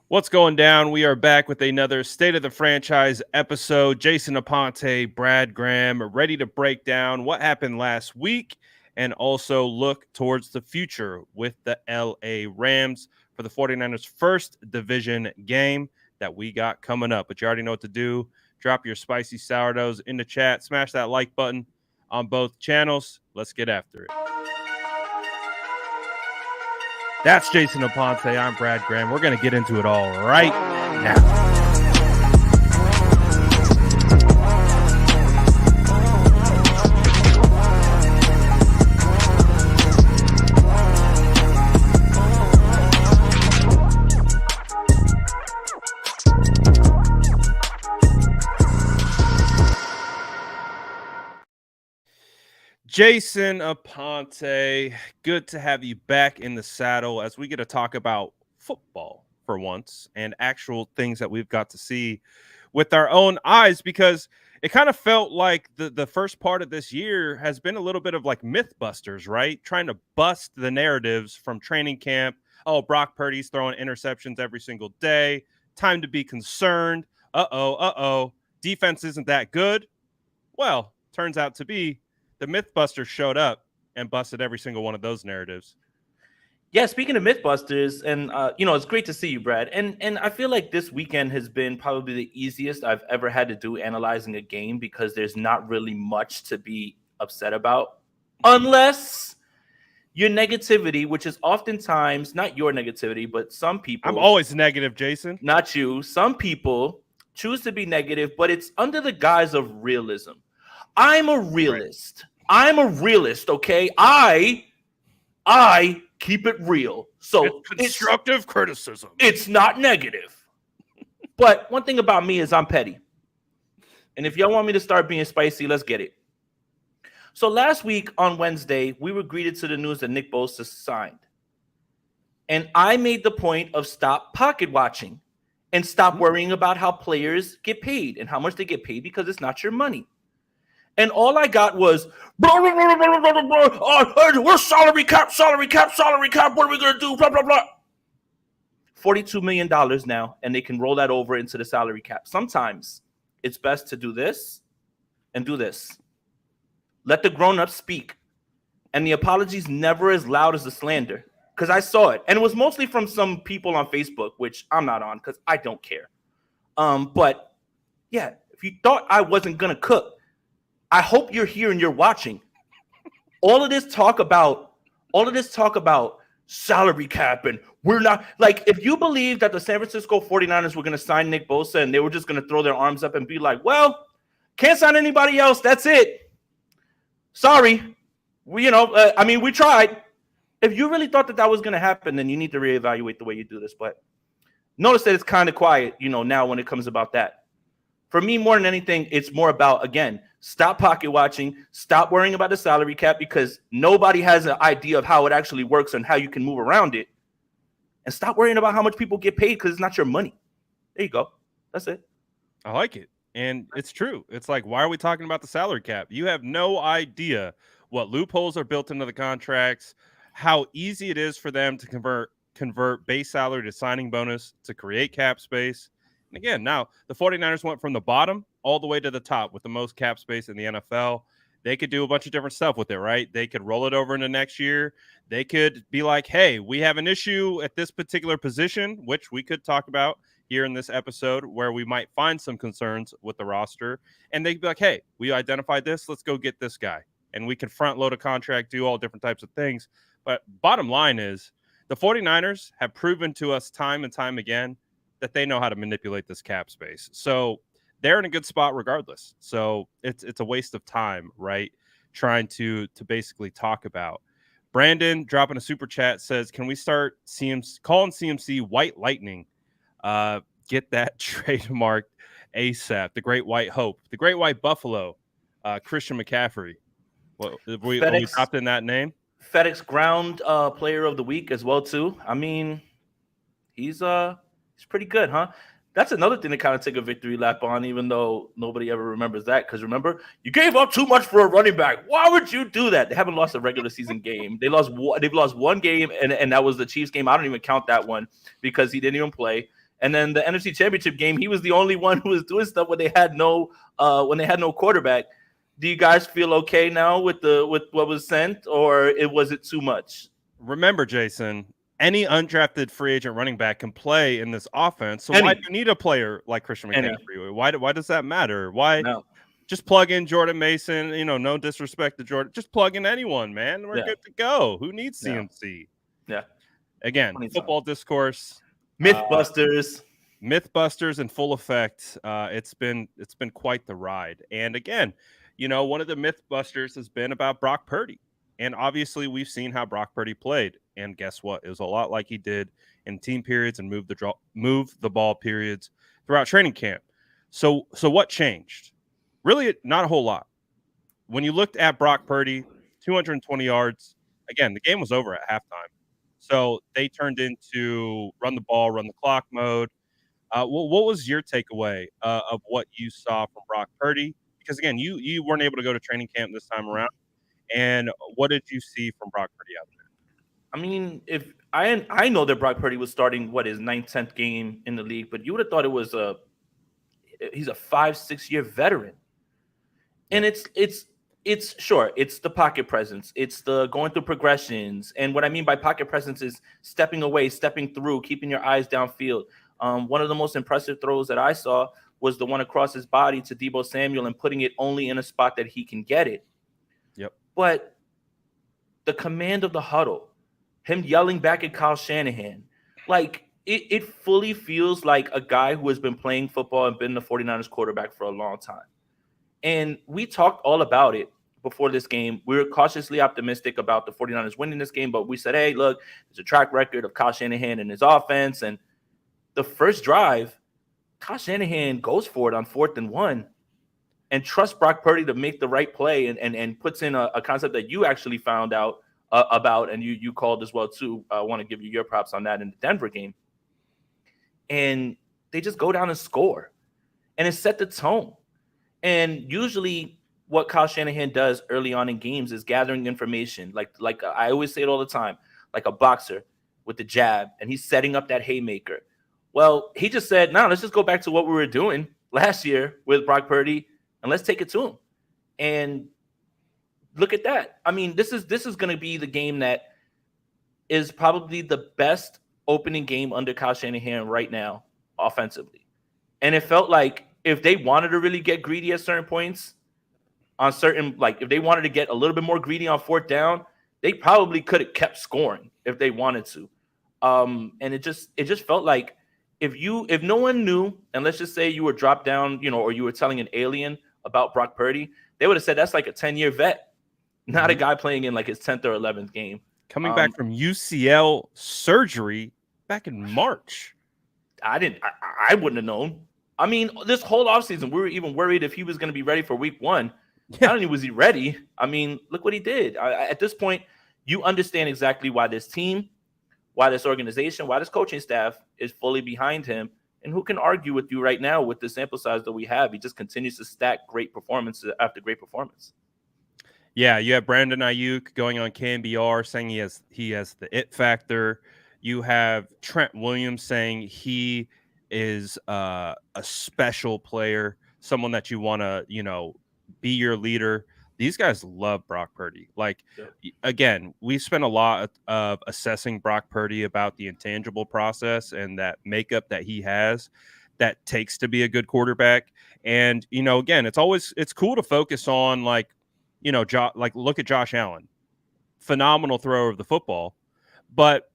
What's going down? We are back with another State of the Franchise episode. Jason Aponte, Brad Graham, ready to break down what happened last week and also look towards the future with the LA Rams for the 49ers' first division game that we got coming up. But you already know what to do. Drop your spicy sourdoughs in the chat. Smash that like button on both channels. Let's get after it. That's Jason Aponte. I'm Brad Graham. We're going to get into it all right now. Jason Aponte, good to have you back in the saddle as we get to talk about football for once and actual things that we've got to see with our own eyes, because it kind of felt like the first part of this year has been a little bit of like Mythbusters, right? Trying to bust the narratives from training camp. Oh, Brock Purdy's throwing interceptions every single day. Time to be concerned. Uh-oh. Defense isn't that good. Well, turns out to be the Mythbusters showed up and busted every single one of those narratives. Yeah, speaking of Mythbusters, and it's great to see you, Brad. And I feel like this weekend has been probably the easiest I've ever had to do analyzing a game because there's not really much to be upset about, unless your negativity, which is oftentimes not your negativity, but some people. I'm always negative, Jason. Not you. Some people choose to be negative, but it's under the guise of realism. I'm a realist. Right. I'm a realist, okay? I keep it real. So it's constructive criticism. It's not negative. But one thing about me is I'm petty. And if y'all want me to start being spicy, let's get it. So last week on Wednesday, we were greeted to the news that Nick Bosa signed. And I made the point of stop pocket watching and stop worrying about how players get paid and how much they get paid because it's not your money. And all I got was, we're salary cap. What are we going to do? Blah, blah, blah. $42 million now, and they can roll that over into the salary cap. Sometimes it's best to do this and do this. Let the grown-ups speak. And the apology's never as loud as the slander, because I saw it. And it was mostly from some people on Facebook, which I'm not on because I don't care. But, yeah, if you thought I wasn't going to cook, I hope you're here and you're watching. All of this talk about salary cap, and we're not like, if you believe that the San Francisco 49ers were going to sign Nick Bosa and they were just going to throw their arms up and be like, well, can't sign anybody else. That's it. Sorry. We tried. If you really thought that was going to happen, then you need to reevaluate the way you do this. But notice that it's kind of quiet, now when it comes about that. For me, more than anything, it's more about, again, stop pocket watching, stop worrying about the salary cap because nobody has an idea of how it actually works and how you can move around it. And stop worrying about how much people get paid because it's not your money. There you go. That's it. I like it. And it's true. It's like, why are we talking about the salary cap? You have no idea what loopholes are built into the contracts, how easy it is for them to convert base salary to signing bonus to create cap space. And again, now the 49ers went from the bottom all the way to the top with the most cap space in the NFL. They could do a bunch of different stuff with it, right? They could roll it over into next year. They could be like, hey, we have an issue at this particular position, which we could talk about here in this episode, where we might find some concerns with the roster. And they'd be like, hey, we identified this. Let's go get this guy. And we can front load a contract, do all different types of things. But bottom line is the 49ers have proven to us time and time again that they know how to manipulate this cap space. So they're in a good spot regardless. So it's a waste of time, right? Trying to basically talk about. Brandon dropping a super chat says, can we start calling CMC White Lightning? Get that trademarked ASAP. The Great White Hope, the Great White Buffalo, Christian McCaffrey. Well, we dropped in that name. FedEx Ground Player of the Week as well too. I mean, he's pretty good, huh? That's another thing to kind of take a victory lap on, even though nobody ever remembers that. Because remember, you gave up too much for a running back. Why would you do that? They haven't lost a regular season game. They've lost one game, and that was the Chiefs game. I don't even count that one because he didn't even play. And then the NFC Championship game, he was the only one who was doing stuff when they had no quarterback. Do you guys feel okay now with what was sent, or was it too much? Remember, Jason, any undrafted free agent running back can play in this offense. So why do you need a player like Christian McCaffrey? Why does that matter? Why just plug in Jordan Mason? No disrespect to Jordan. Just plug in anyone, man. We're good to go. Who needs CMC? Yeah. Again, football discourse. Mythbusters. Mythbusters in full effect. It's been quite the ride. And again, one of the Mythbusters has been about Brock Purdy. And obviously, we've seen how Brock Purdy played. And guess what? It was a lot like he did in team periods and move the ball periods throughout training camp. So what changed? Really, not a whole lot. When you looked at Brock Purdy, 220 yards, again, the game was over at halftime. So they turned into run the ball, run the clock mode. What was your takeaway of what you saw from Brock Purdy? Because, again, you weren't able to go to training camp this time around. And what did you see from Brock Purdy out there? I mean, if I know that Brock Purdy was starting his 9th, 10th game in the league, but you would have thought he's a 5-6 year veteran. And it's sure, it's the pocket presence, it's the going through progressions. And what I mean by pocket presence is stepping away, stepping through, keeping your eyes downfield. One of the most impressive throws that I saw was the one across his body to Deebo Samuel and putting it only in a spot that he can get it. Yep. But the command of the huddle, him yelling back at Kyle Shanahan, like it fully feels like a guy who has been playing football and been the 49ers quarterback for a long time. And we talked all about it before this game. We were cautiously optimistic about the 49ers winning this game, but we said, hey, look, there's a track record of Kyle Shanahan and his offense. And the first drive, Kyle Shanahan goes for it on 4th and 1 and trusts Brock Purdy to make the right play and puts in a concept that you actually found out about and you called as well too. I want to give you your props on that in the Denver game. And they just go down and score. And it set the tone. And usually what Kyle Shanahan does early on in games is gathering information. Like I always say it all the time, like a boxer with the jab, and he's setting up that haymaker. Well, he just said, no, let's just go back to what we were doing last year with Brock Purdy, and let's take it to him. And look at that. I mean, this is going to be the game that is probably the best opening game under Kyle Shanahan right now offensively. And it felt like if they wanted to really get greedy at certain points on certain, like if they wanted to get a little bit more greedy on 4th down, they probably could have kept scoring if they wanted to. And it just felt like if no one knew, and let's just say you were dropped down, or you were telling an alien about Brock Purdy, they would have said that's like a 10-year vet, not a guy playing in like his 10th or 11th game. Coming back from UCL surgery back in March. I wouldn't have known. I mean, this whole offseason, we were even worried if he was going to be ready for week 1. Not only was he ready, I mean, look what he did. At this point, you understand exactly why this team, why this organization, why this coaching staff is fully behind him. And who can argue with you right now with the sample size that we have? He just continues to stack great performance after great performance. Yeah, you have Brandon Ayuk going on KNBR saying he has the it factor. You have Trent Williams saying he is a special player, someone that you want to, be your leader. These guys love Brock Purdy. Again, we spent a lot of assessing Brock Purdy about the intangible process and that makeup that he has that takes to be a good quarterback. And, again, it's cool to focus on look at Josh Allen, phenomenal thrower of the football, but,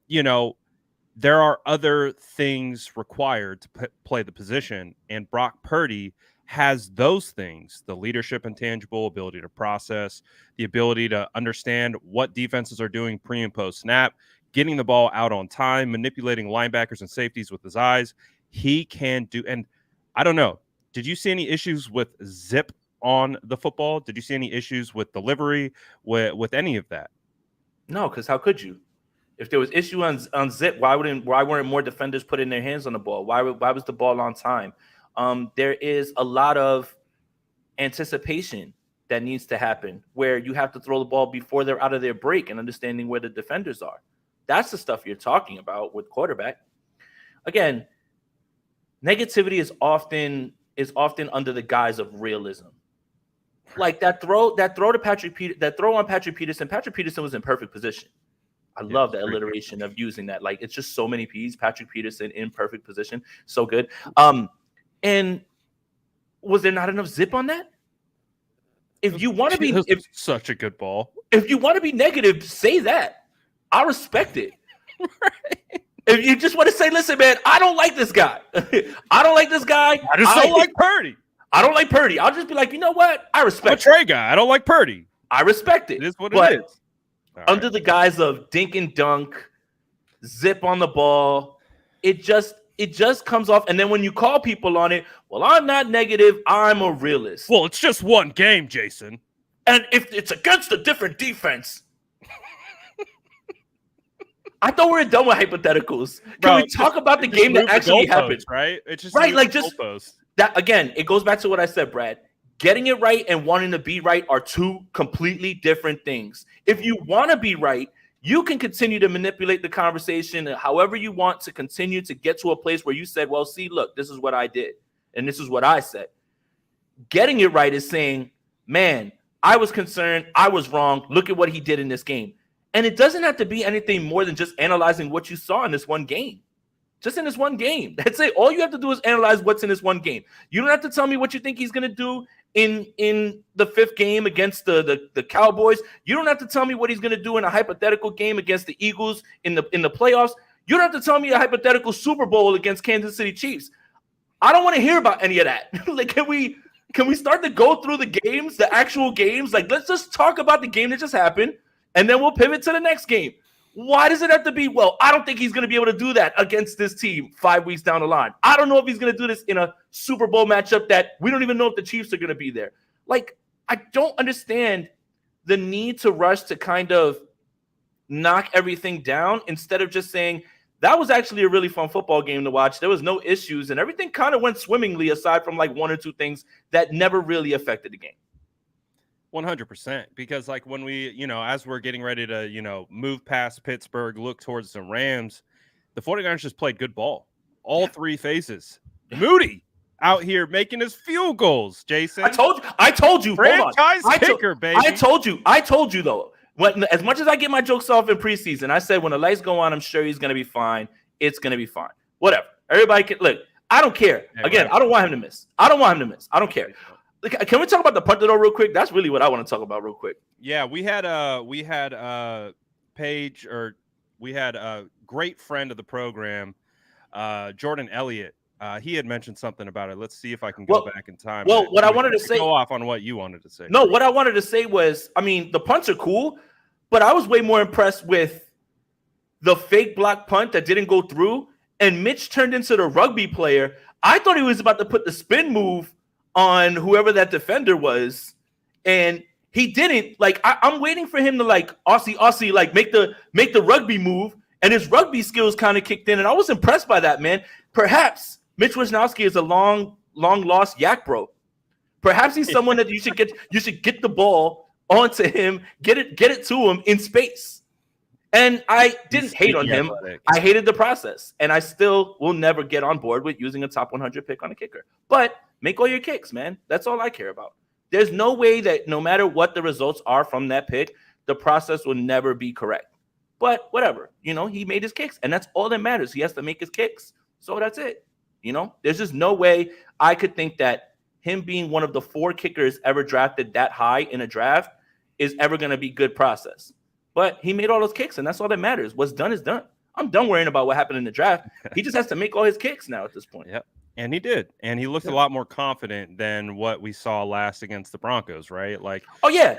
there are other things required to play the position, and Brock Purdy has those things: the leadership intangible, ability to process, the ability to understand what defenses are doing pre and post snap, getting the ball out on time, manipulating linebackers and safeties with his eyes. He can do, and I don't know, did you see any issues with zip on the football? Did you see any issues with delivery, with any of that? No, because how could you? If there was issue on zip, why weren't more defenders putting their hands on the ball? Why was the ball on time? There is a lot of anticipation that needs to happen where you have to throw the ball before they're out of their break and understanding where the defenders are. That's the stuff you're talking about with quarterback. Again, negativity is often under the guise of realism. Like that throw to Patrick that throw on Patrick Peterson. Patrick Peterson was in perfect position. I love the alliteration of using that. Like it's just so many P's. Patrick Peterson in perfect position, so good. And was there not enough zip on that? If you want to be such a good ball, if you want to be negative, say that. I respect it. Right. If you just want to say, listen, man, I don't like this guy. I don't like this guy. I just don't like Purdy. I don't like Purdy. I'll just be like, you know what? I respect I'm a Trey guy. I don't like Purdy. I respect it. It is what it is. Under the guise of dink and dunk, zip on the ball, it just comes off. And then when you call people on it, well, I'm not negative. I'm a realist. Well, it's just one game, Jason. And if it's against a different defense. I thought we were done with hypotheticals. Can we talk about the game that actually happened? Right? It's just right, like just that again. It goes back to what I said, Brad. Getting it right and wanting to be right are two completely different things. If you want to be right, you can continue to manipulate the conversation however you want to continue to get to a place where you said, well, see, look, this is what I did. And this is what I said. Getting it right is saying, man, I was concerned. I was wrong. Look at what he did in this game. And it doesn't have to be anything more than just analyzing what you saw in this one game. Just in this one game. That's it. All you have to do is analyze what's in this one game. You don't have to tell me what you think he's going to do in the fifth game against the Cowboys. You don't have to tell me what he's going to do in a hypothetical game against the Eagles in the playoffs. You don't have to tell me a hypothetical Super Bowl against Kansas City Chiefs. I don't want to hear about any of that. Like, can we start to go through the games, the actual games? Like, let's just talk about the game that just happened. And then we'll pivot to the next game. Why does it have to be, well, I don't think he's going to be able to do that against this team 5 weeks down the line. I don't know if he's going to do this in a Super Bowl matchup that we don't even know if the Chiefs are going to be there. Like, I don't understand the need to rush to kind of knock everything down instead of just saying, that was actually a really fun football game to watch. There was no issues, and everything kind of went swimmingly aside from like one or two things that never really affected the game. 100%, because like when we, as we're getting ready to, move past Pittsburgh, look towards the Rams, the 49ers just played good ball. All three phases. Moody out here making his field goals, Jason. I told you. Franchise kicker, baby. I told you though. As much as I get my jokes off in preseason, I said when the lights go on, I'm sure he's going to be fine. It's going to be fine. Whatever. Everybody can look. I don't care. Again, I don't want him to miss. I don't care. Can we talk about the punter though real quick? That's really what I want to talk about real quick. Yeah, we had a great friend of the program, Jordan Elliott. He had mentioned something about it. Let's see if I can go back in time. Well, what I wanted to say, go off on what you wanted to say. No, what I wanted to say was, I mean, the punts are cool, but I was way more impressed with the fake block punt that didn't go through, and Mitch turned into the rugby player. I thought he was about to put the spin move on whoever that defender was, and he didn't. Like, I'm waiting for him to like Aussie, like make the rugby move, and his rugby skills kind of kicked in, and I was impressed by that, man. Perhaps Mitch Wisnowski is a long lost yak bro. Perhaps he's someone that you should get the ball onto him, get it to him in space. And I didn't hate on him. I hated the process, and I still will never get on board with using a top 100 pick on a kicker. But make all your kicks, man. That's all I care about. There's no way that no matter what the results are from that pick, the process will never be correct. But whatever, he made his kicks, and that's all that matters. He has to make his kicks. So that's it. There's just no way I could think that him being one of the 4 kickers ever drafted that high in a draft is ever going to be good process. But he made all those kicks, and that's all that matters. What's done is done. I'm done worrying about what happened in the draft. He just has to make all his kicks now at this point. Yep. And he did. And he looked a lot more confident than what we saw last against the Broncos, right? Like, oh, yeah.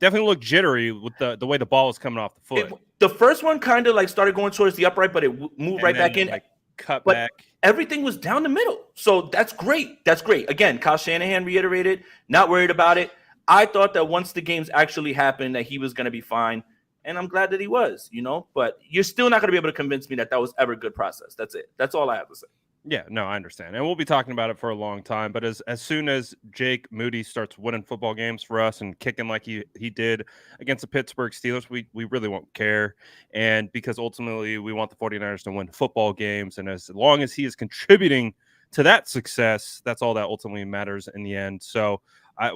Definitely looked jittery with the way the ball was coming off the foot. The first one kind of like started going towards the upright, but it moved right back in. Like, cut back. Everything was down the middle. So that's great. That's great. Again, Kyle Shanahan reiterated, not worried about it. I thought that once the games actually happened that he was going to be fine. And I'm glad that he was, but you're still not going to be able to convince me that was ever a good process. That's it. That's all I have to say. Yeah, no, I understand. And we'll be talking about it for a long time. But as soon as Jake Moody starts winning football games for us and kicking like he did against the Pittsburgh Steelers, we really won't care. And because ultimately we want the 49ers to win football games. And as long as he is contributing to that success, that's all that ultimately matters in the end. So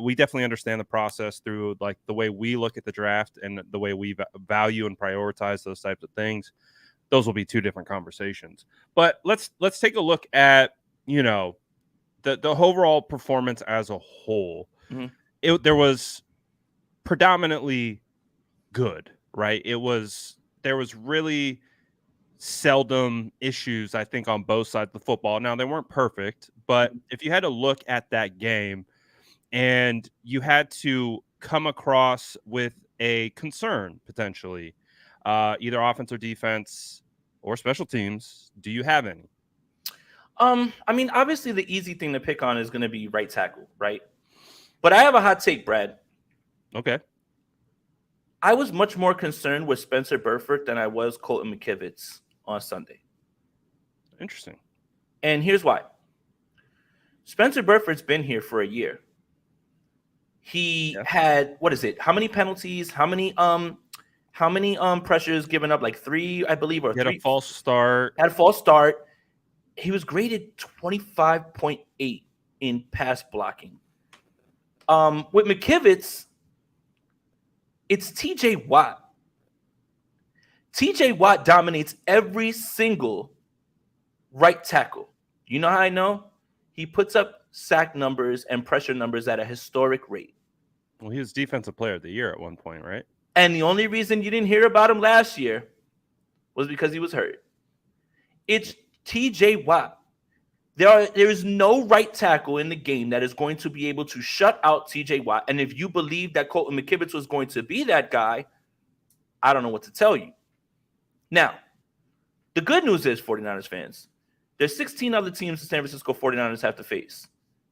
we definitely understand the process through like the way we look at the draft and the way we value and prioritize those types of things. Those will be two different conversations. But let's take a look at, you know, the overall performance as a whole. Mm-hmm. There was predominantly good, right? There was really seldom issues, I think, on both sides of the football. Now, they weren't perfect, but if you had to look at that game and you had to come across with a concern potentially, either offense or defense or special teams, do you have any? I mean, obviously the easy thing to pick on is going to be right tackle, right? But I have a hot take, Brad. Okay. I was much more concerned with Spencer Burford than I was Colton McKivitz on Sunday. Interesting. And here's why. Spencer Burford's been here for a year. He had, what is it? How many penalties? How many pressures given up? Like 3, I believe, or He had 3. a false start. Had a false start. He was graded 25.8 in pass blocking. With McKivitz, it's TJ Watt. TJ Watt dominates every single right tackle. You know how I know? He puts up sack numbers and pressure numbers at a historic rate. Well, he was defensive player of the year at one point, right? And the only reason you didn't hear about him last year was because he was hurt. It's TJ Watt. There is no right tackle in the game that is going to be able to shut out TJ Watt. And if you believe that Colton McKivitz was going to be that guy, I don't know what to tell you. Now, the good news is, 49ers fans, there's 16 other teams the San Francisco 49ers have to face.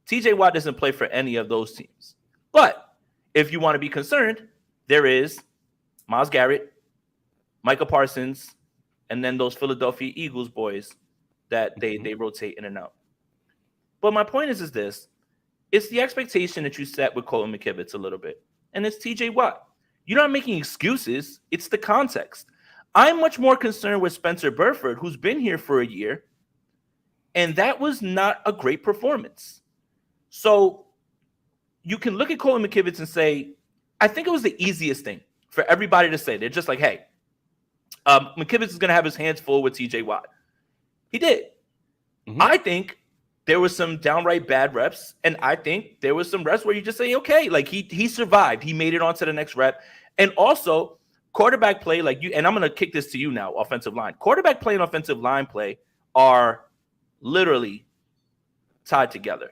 TJ Watt doesn't play for any of those teams. But if you want to be concerned, there is Myles Garrett, Micah Parsons, and then those Philadelphia Eagles boys that they rotate in and out. But my point is this. It's the expectation that you set with Colton McKivitz a little bit. And it's TJ Watt. You're not making excuses. It's the context. I'm much more concerned with Spencer Burford, who's been here for a year. And that was not a great performance. So you can look at Colton McKivitz and say, I think it was the easiest thing for everybody to say. They're just like, hey, McKivitz is going to have his hands full with TJ Watt. He did. Mm-hmm. I think there was some downright bad reps, and I think there was some reps where you just say, okay, like he survived. He made it on to the next rep. And also, quarterback play, like you, and I'm going to kick this to you now, offensive line. Quarterback play and offensive line play are literally tied together.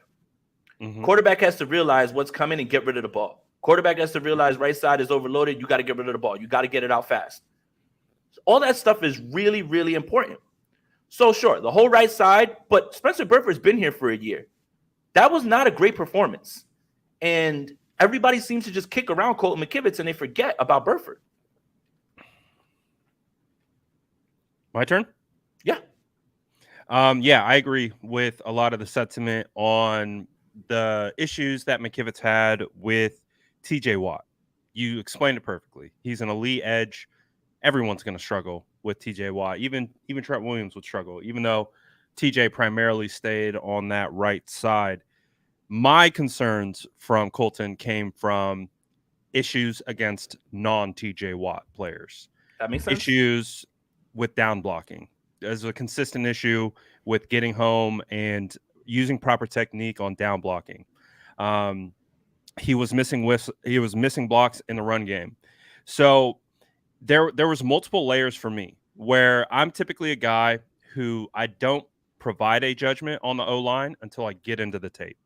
Mm-hmm. Quarterback has to realize what's coming and get rid of the ball. Quarterback has to realize right side is overloaded. You got to get rid of the ball. You got to get it out fast. So all that stuff is really, really important. So sure, the whole right side, but Spencer Burford's been here for a year. That was not a great performance. And everybody seems to just kick around Colton McKivitz and they forget about Burford. My turn? Yeah. Yeah, I agree with a lot of the sentiment on the issues that McKivitz had with TJ Watt. You explained it perfectly. He's an elite edge. Everyone's going to struggle with TJ Watt. Even Trent Williams would struggle, even though TJ primarily stayed on that right side. My concerns from Colton came from issues against non-TJ Watt players. That makes sense. Issues with down blocking. There's a consistent issue with getting home and using proper technique on down blocking. He was missing blocks in the run game. So there was multiple layers for me where I'm typically a guy who I don't provide a judgment on the O-line until I get into the tape.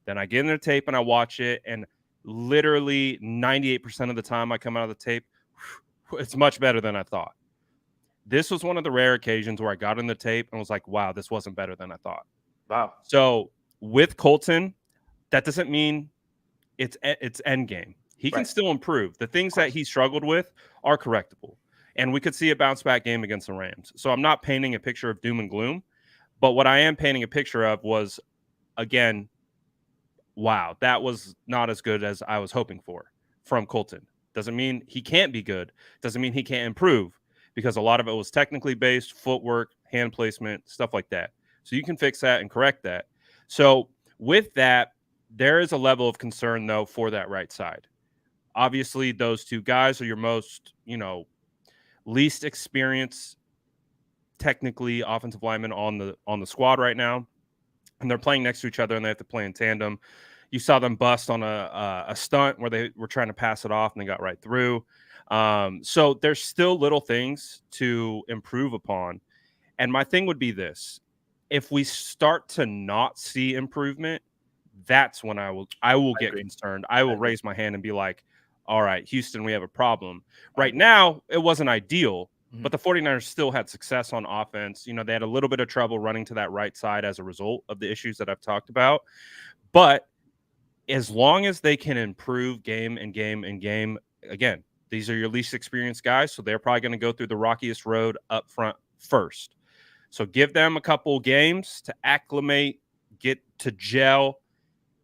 Then I get into the tape and I watch it, and literally 98% of the time I come out of the tape, it's much better than I thought. This was one of the rare occasions where I got in the tape and was like, wow, this wasn't better than I thought. Wow. So with Colton, that doesn't mean it's end game. He can still improve. The things that he struggled with are correctable. And we could see a bounce back game against the Rams. So I'm not painting a picture of doom and gloom. But what I am painting a picture of was, again, wow, that was not as good as I was hoping for from Colton. Doesn't mean he can't be good. Doesn't mean he can't improve, because a lot of it was technically based, footwork, hand placement, stuff like that. So you can fix that and correct that. So with that, there is a level of concern though for that right side. Obviously, those two guys are your most, least experienced technically offensive linemen on the squad right now, and they're playing next to each other and they have to play in tandem. You saw them bust on a stunt where they were trying to pass it off and they got right through. So there's still little things to improve upon. And my thing would be this: if we start to not see improvement, that's when I will get agree. concerned. I will agree. raise my hand and be like, all right, Houston, we have a problem. Right now, it wasn't ideal, Mhm. but the 49ers still had success on offense. They had a little bit of trouble running to that right side as a result of the issues that I've talked about. But as long as they can improve game and game and game, again, these are your least experienced guys, so they're probably going to go through the rockiest road up front first. So give them a couple games to acclimate, get to gel.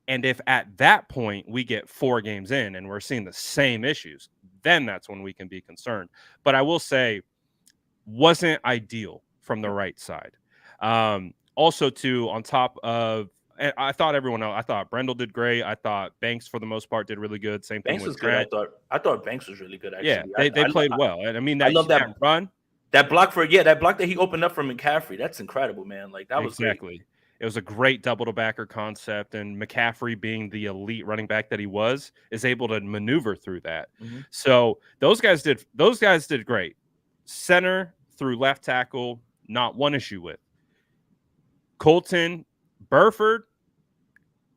And if at that point we get 4 games in and we're seeing the same issues, then that's when we can be concerned. But I will say, wasn't ideal from the right side. Also, too, on top of, and I thought everyone else, I thought Brendel did great. I thought Banks, for the most part, did really good. Same thing Banks with was good. I Trent. thought. I thought Banks was really good. Yeah, Actually, they played well. And I mean, I love that run, that block that block that he opened up for McCaffrey. That's incredible, man. Like that was great. exactly. It was a great double to backer concept, and McCaffrey, being the elite running back that he was, is able to maneuver through that. Mhm. So those guys did great. Center through left tackle, not one issue with. Colton, Burford,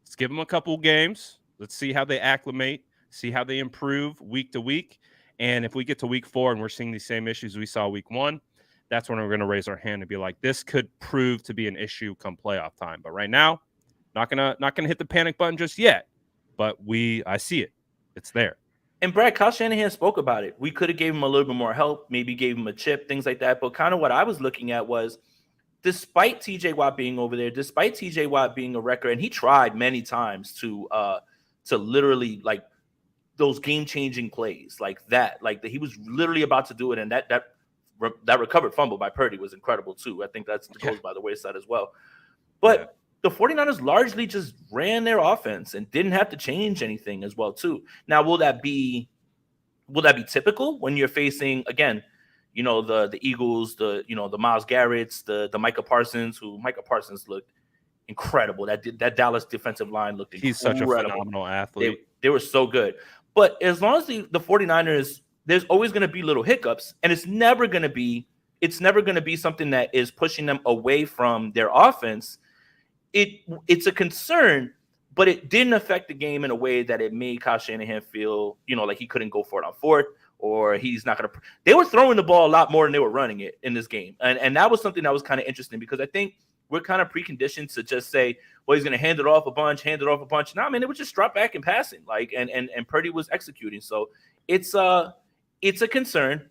let's give them a couple games. Let's see how they acclimate, see how they improve week to week. And if we get to week 4 and we're seeing these same issues we saw week 1, that's when we're going to raise our hand and be like, this could prove to be an issue come playoff time. But right now, not gonna hit the panic button just yet. But I see it. It's there. And Brad, Kyle Shanahan spoke about it. We could have gave him a little bit more help, maybe gave him a chip, things like that. But kind of what I was looking at was, despite TJ Watt being over there, despite TJ Watt being a wrecker, and he tried many times to literally, like, those game-changing plays like that. Like he was literally about to do it, and that recovered fumble by Purdy was incredible too. I think that goes by the wayside as well. But the 49ers largely just ran their offense and didn't have to change anything as well too. Now, will that be typical when you're facing, again, the Eagles, the Myles Garretts, the Micah Parsons, who Micah Parsons looked incredible. That Dallas defensive line looked incredible. He's such a phenomenal athlete. They were so good. But as long as the 49ers, there's always going to be little hiccups, and it's never going to be something that is pushing them away from their offense. It's a concern, but it didn't affect the game in a way that it made Kyle Shanahan feel, like he couldn't go for it on 4th, or he's not going to. They were throwing the ball a lot more than they were running it in this game, and that was something that was kind of interesting, because I think we're kind of preconditioned to just say, well, he's going to hand it off a bunch. No, man, it was just drop back and passing, and Purdy was executing. So it's a concern.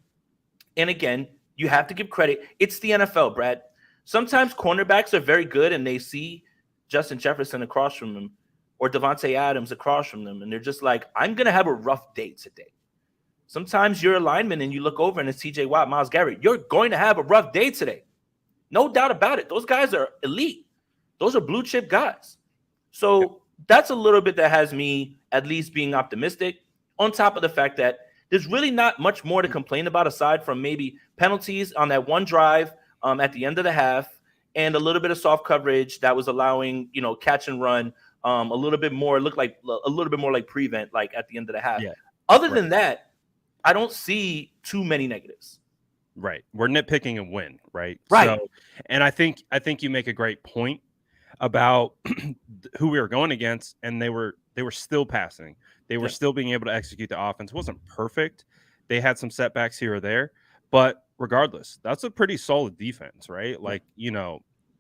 And again, you have to give credit. It's the NFL, Brad. Sometimes cornerbacks are very good, and they see Justin Jefferson across from them or Devontae Adams across from them, and they're just like, I'm going to have a rough day today. Sometimes you're a lineman and you look over and it's TJ Watt, Myles Garrett. You're going to have a rough day today. No doubt about it. Those guys are elite. Those are blue chip guys. So that's a little bit that has me at least being optimistic, on top of the fact that there's really not much more to complain about aside from maybe penalties on that one drive at the end of the half, and a little bit of soft coverage that was allowing, catch and run a little bit more, look like a little bit more like prevent, like at the end of the half. Yeah. Other than that, I don't see too many negatives. Right. We're nitpicking a win, right? Right. So, and I think you make a great point about who we were going against, and they were still passing. They were still being able to execute the offense. It wasn't perfect. They had some setbacks here or there, but regardless, that's a pretty solid defense, right? Like,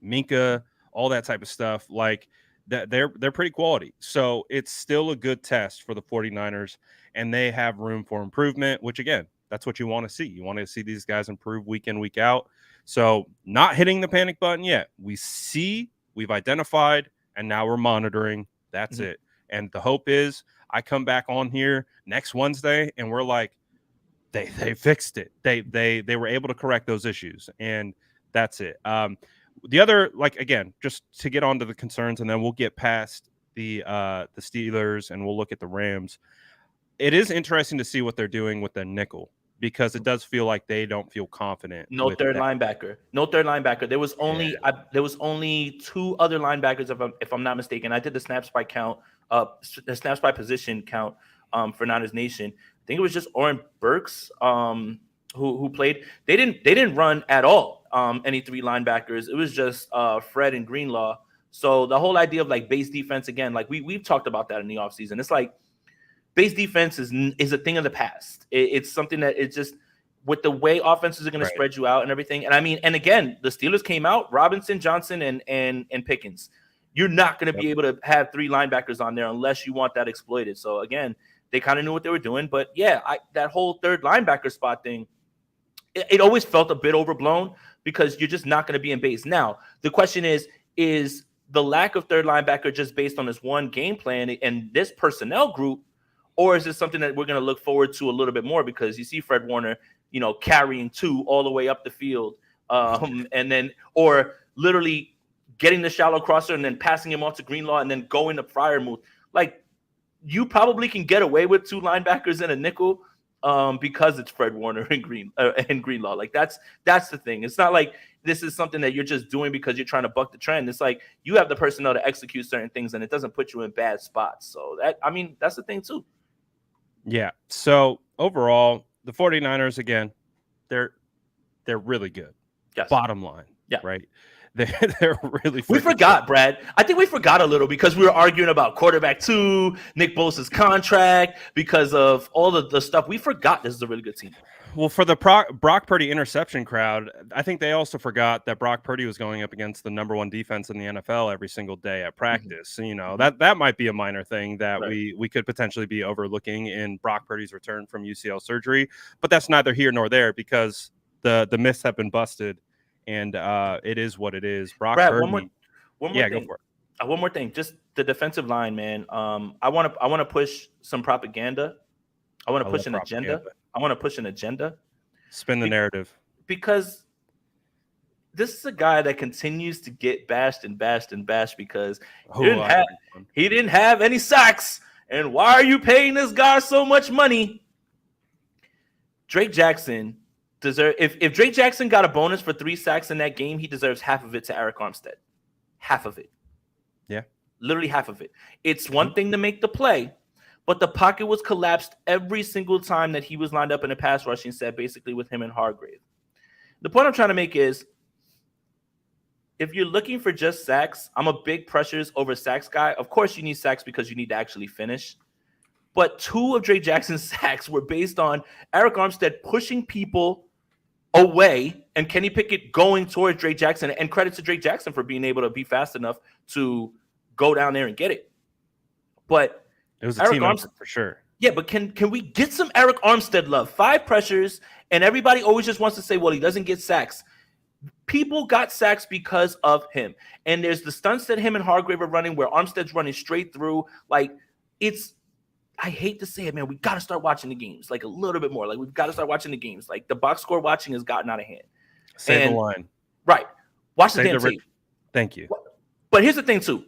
Minka, all that type of stuff, like that they're pretty quality. So it's still a good test for the 49ers, and they have room for improvement, which again, that's what you want to see. You want to see these guys improve week in, week out. So not hitting the panic button yet. We've identified, and now we're monitoring. That's it. And the hope is I come back on here next Wednesday and we're like, they fixed it. They were able to correct those issues, and that's it. The other, like, again, just to get onto the concerns, and then we'll get past the Steelers and we'll look at the Rams. It is interesting to see what they're doing with the nickel, because it does feel like they don't feel confident. No third that. linebacker. No third linebacker. There was only two other linebackers, if I'm not mistaken. I did the snaps by count, the snaps by position count for Niners Nation. I think it was just Oren Burks who played. They didn't run at all. Any three linebackers. It was just Fred and Greenlaw. So the whole idea of like base defense, again, like we've talked about that in the offseason. It's like base defense is a thing of the past. It's something that it's just with the way offenses are going to spread you out and everything. And I mean, and again, the Steelers came out, Robinson, Johnson, and Pickens. You're not going to be able to have three linebackers on there unless you want that exploited. So again, they kind of knew what they were doing. But yeah, that whole third linebacker spot thing, it always felt a bit overblown because you're just not going to be in base. Now, the question is the lack of third linebacker just based on this one game plan and this personnel group, or is it something that we're going to look forward to a little bit more because you see Fred Warner, carrying two all the way up the field, and then or literally getting the shallow crosser and then passing him off to Greenlaw and then going to Freiermuth. Like, you probably can get away with two linebackers and a nickel because it's Fred Warner and Greenlaw. Like, that's the thing. It's not like this is something that you're just doing because you're trying to buck the trend. It's like you have the personnel to execute certain things and it doesn't put you in bad spots. So that's the thing too. Yeah. So overall, the 49ers, again, they're really good. Yes. Bottom line. Yeah. Right. They're really. We forgot, Brad. I think we forgot a little because we were arguing about quarterback 2, Nick Bosa's contract, because of all of the stuff. We forgot this is a really good team. Well, for the Brock Purdy interception crowd, I think they also forgot that Brock Purdy was going up against the number 1 defense in the NFL every single day at practice. Mm-hmm. That might be a minor thing that we could potentially be overlooking in Brock Purdy's return from UCL surgery. But that's neither here nor there because the myths have been busted, and it is what it is. Brock Brad, Purdy. One more thing. Go for it. One more thing. Just the defensive line, man. I want to push some propaganda. I want to push an agenda. I want to push an agenda. Spin the narrative. Because this is a guy that continues to get bashed because he didn't have any sacks. And why are you paying this guy so much money? Drake Jackson deserves, if Drake Jackson got a bonus for 3 sacks in that game, he deserves half of it to Eric Armstead. Half of it. Yeah. Literally half of it. It's one thing to make the play, but the pocket was collapsed every single time that he was lined up in a pass rushing set, basically with him and Hargrave. The point I'm trying to make is, if you're looking for just sacks, I'm a big pressures over sacks guy. Of course, you need sacks because you need to actually finish. But 2 of Drake Jackson's sacks were based on Eric Armstead pushing people away and Kenny Pickett going towards Drake Jackson. And credit to Drake Jackson for being able to be fast enough to go down there and get it. But it was a team effort for sure. Yeah, but can we get some Eric Armstead love? 5 pressures, and everybody always just wants to say, well, he doesn't get sacks. People got sacks because of him. And there's the stunts that him and Hargrave are running where Armstead's running straight through. Like, I hate to say it, man, we got to start watching the games, like a little bit more. Like, we've got to start watching the games. Like, the box score watching has gotten out of hand. Save the line. Right. Watch the damn tape. Thank you. But here's the thing, too.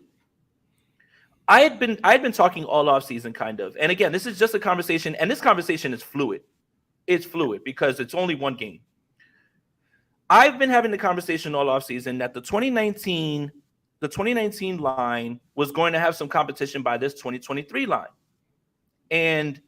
I had been talking all off season, kind of. And again, this is just a conversation, and this conversation is fluid. It's fluid because it's only one game. I've been having the conversation all off season that the 2019 line was going to have some competition by this 2023 line. And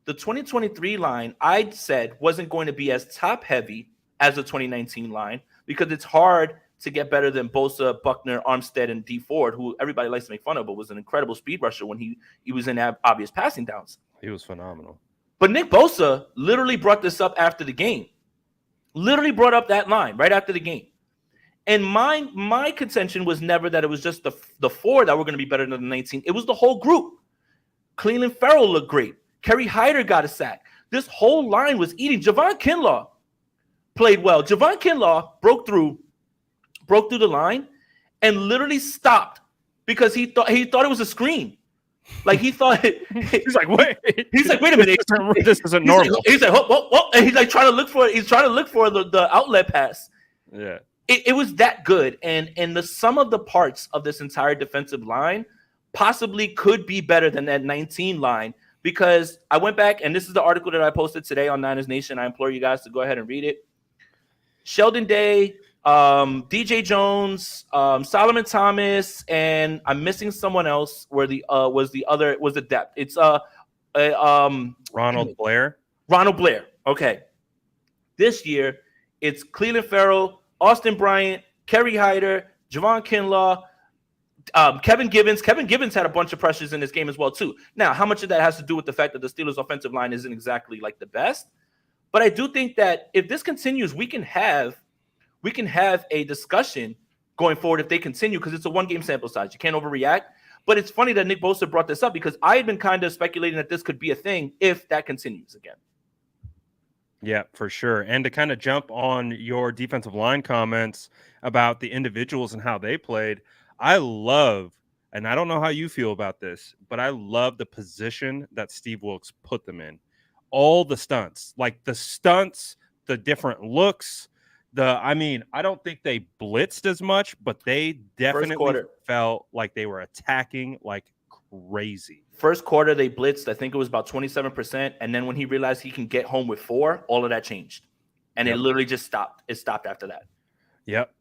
the 2023 line, I said, wasn't going to be as top heavy as the 2019 line because it's hard to get better than Bosa, Buckner, Armstead, and D Ford, who everybody likes to make fun of, but was an incredible speed rusher when he was in obvious passing downs. He was phenomenal. But Nick Bosa literally brought this up after the game. Literally brought up that line right after the game. And my contention was never that it was just the 4 that were going to be better than the 19. It was the whole group. Cleveland Farrell looked great. Kerry Hyder got a sack. This whole line was eating. Javon Kinlaw played well. Javon Kinlaw broke through the line and literally stopped because he thought it was a screen. Like he thought he's like, wait a minute. This isn't normal. He's like, whoa. And he's like trying to look for it. He's trying to look for the outlet pass. Yeah. it was that good. And the sum of the parts of this entire defensive line possibly could be better than that 19 line, because I went back, and this is the article that I posted today on Niners Nation. I implore you guys to go ahead and read it. Sheldon Day, DJ Jones, Solomon Thomas, and I'm missing someone else. Where the was the depth? It's Ronald Blair. Ronald Blair. Okay, this year it's Cleveland Farrell, Austin Bryant, Kerry Hyder, Javon Kinlaw, Kevin Givens. Kevin Givens had a bunch of pressures in this game as well too. Now, how much of that has to do with the fact that the Steelers' offensive line isn't exactly like the best? But I do think that if this continues, we can have a discussion going forward if they continue, because it's a one-game sample size. You can't overreact. But it's funny that Nick Bosa brought this up, because I had been kind of speculating that this could be a thing if that continues again. Yeah, for sure. And to kind of jump on your defensive line comments about the individuals and how they played, I love, and I don't know how you feel about this, but I love the position that Steve Wilks put them in. All the stunts, like the stunts, the different looks, I don't think they blitzed as much, but they definitely felt like they were attacking like crazy. First quarter, they blitzed. I think it was about 27%. And then when he realized he can get home with 4, all of that changed. And It literally just stopped. It stopped after that. Yep.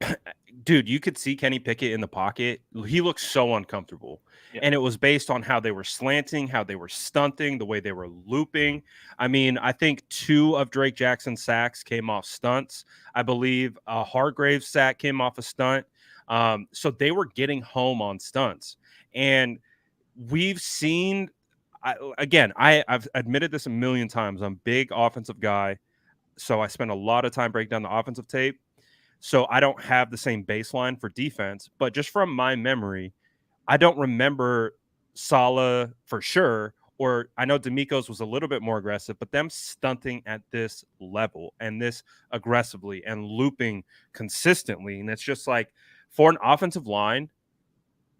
Dude, you could see Kenny Pickett in the pocket. He looked so uncomfortable. Yep. And it was based on how they were slanting, how they were stunting, the way they were looping. I mean, I think 2 of Drake Jackson's sacks came off stunts. I believe Hargrave's sack came off a stunt. So they were getting home on stunts. And we've seen, I've admitted this a million times. I'm a big offensive guy. So I spend a lot of time breaking down the offensive tape. So I don't have the same baseline for defense, but just from my memory, I don't remember Saleh for sure, or I know D'Amico's was a little bit more aggressive, but them stunting at this level and this aggressively and looping consistently. And it's just like, for an offensive line,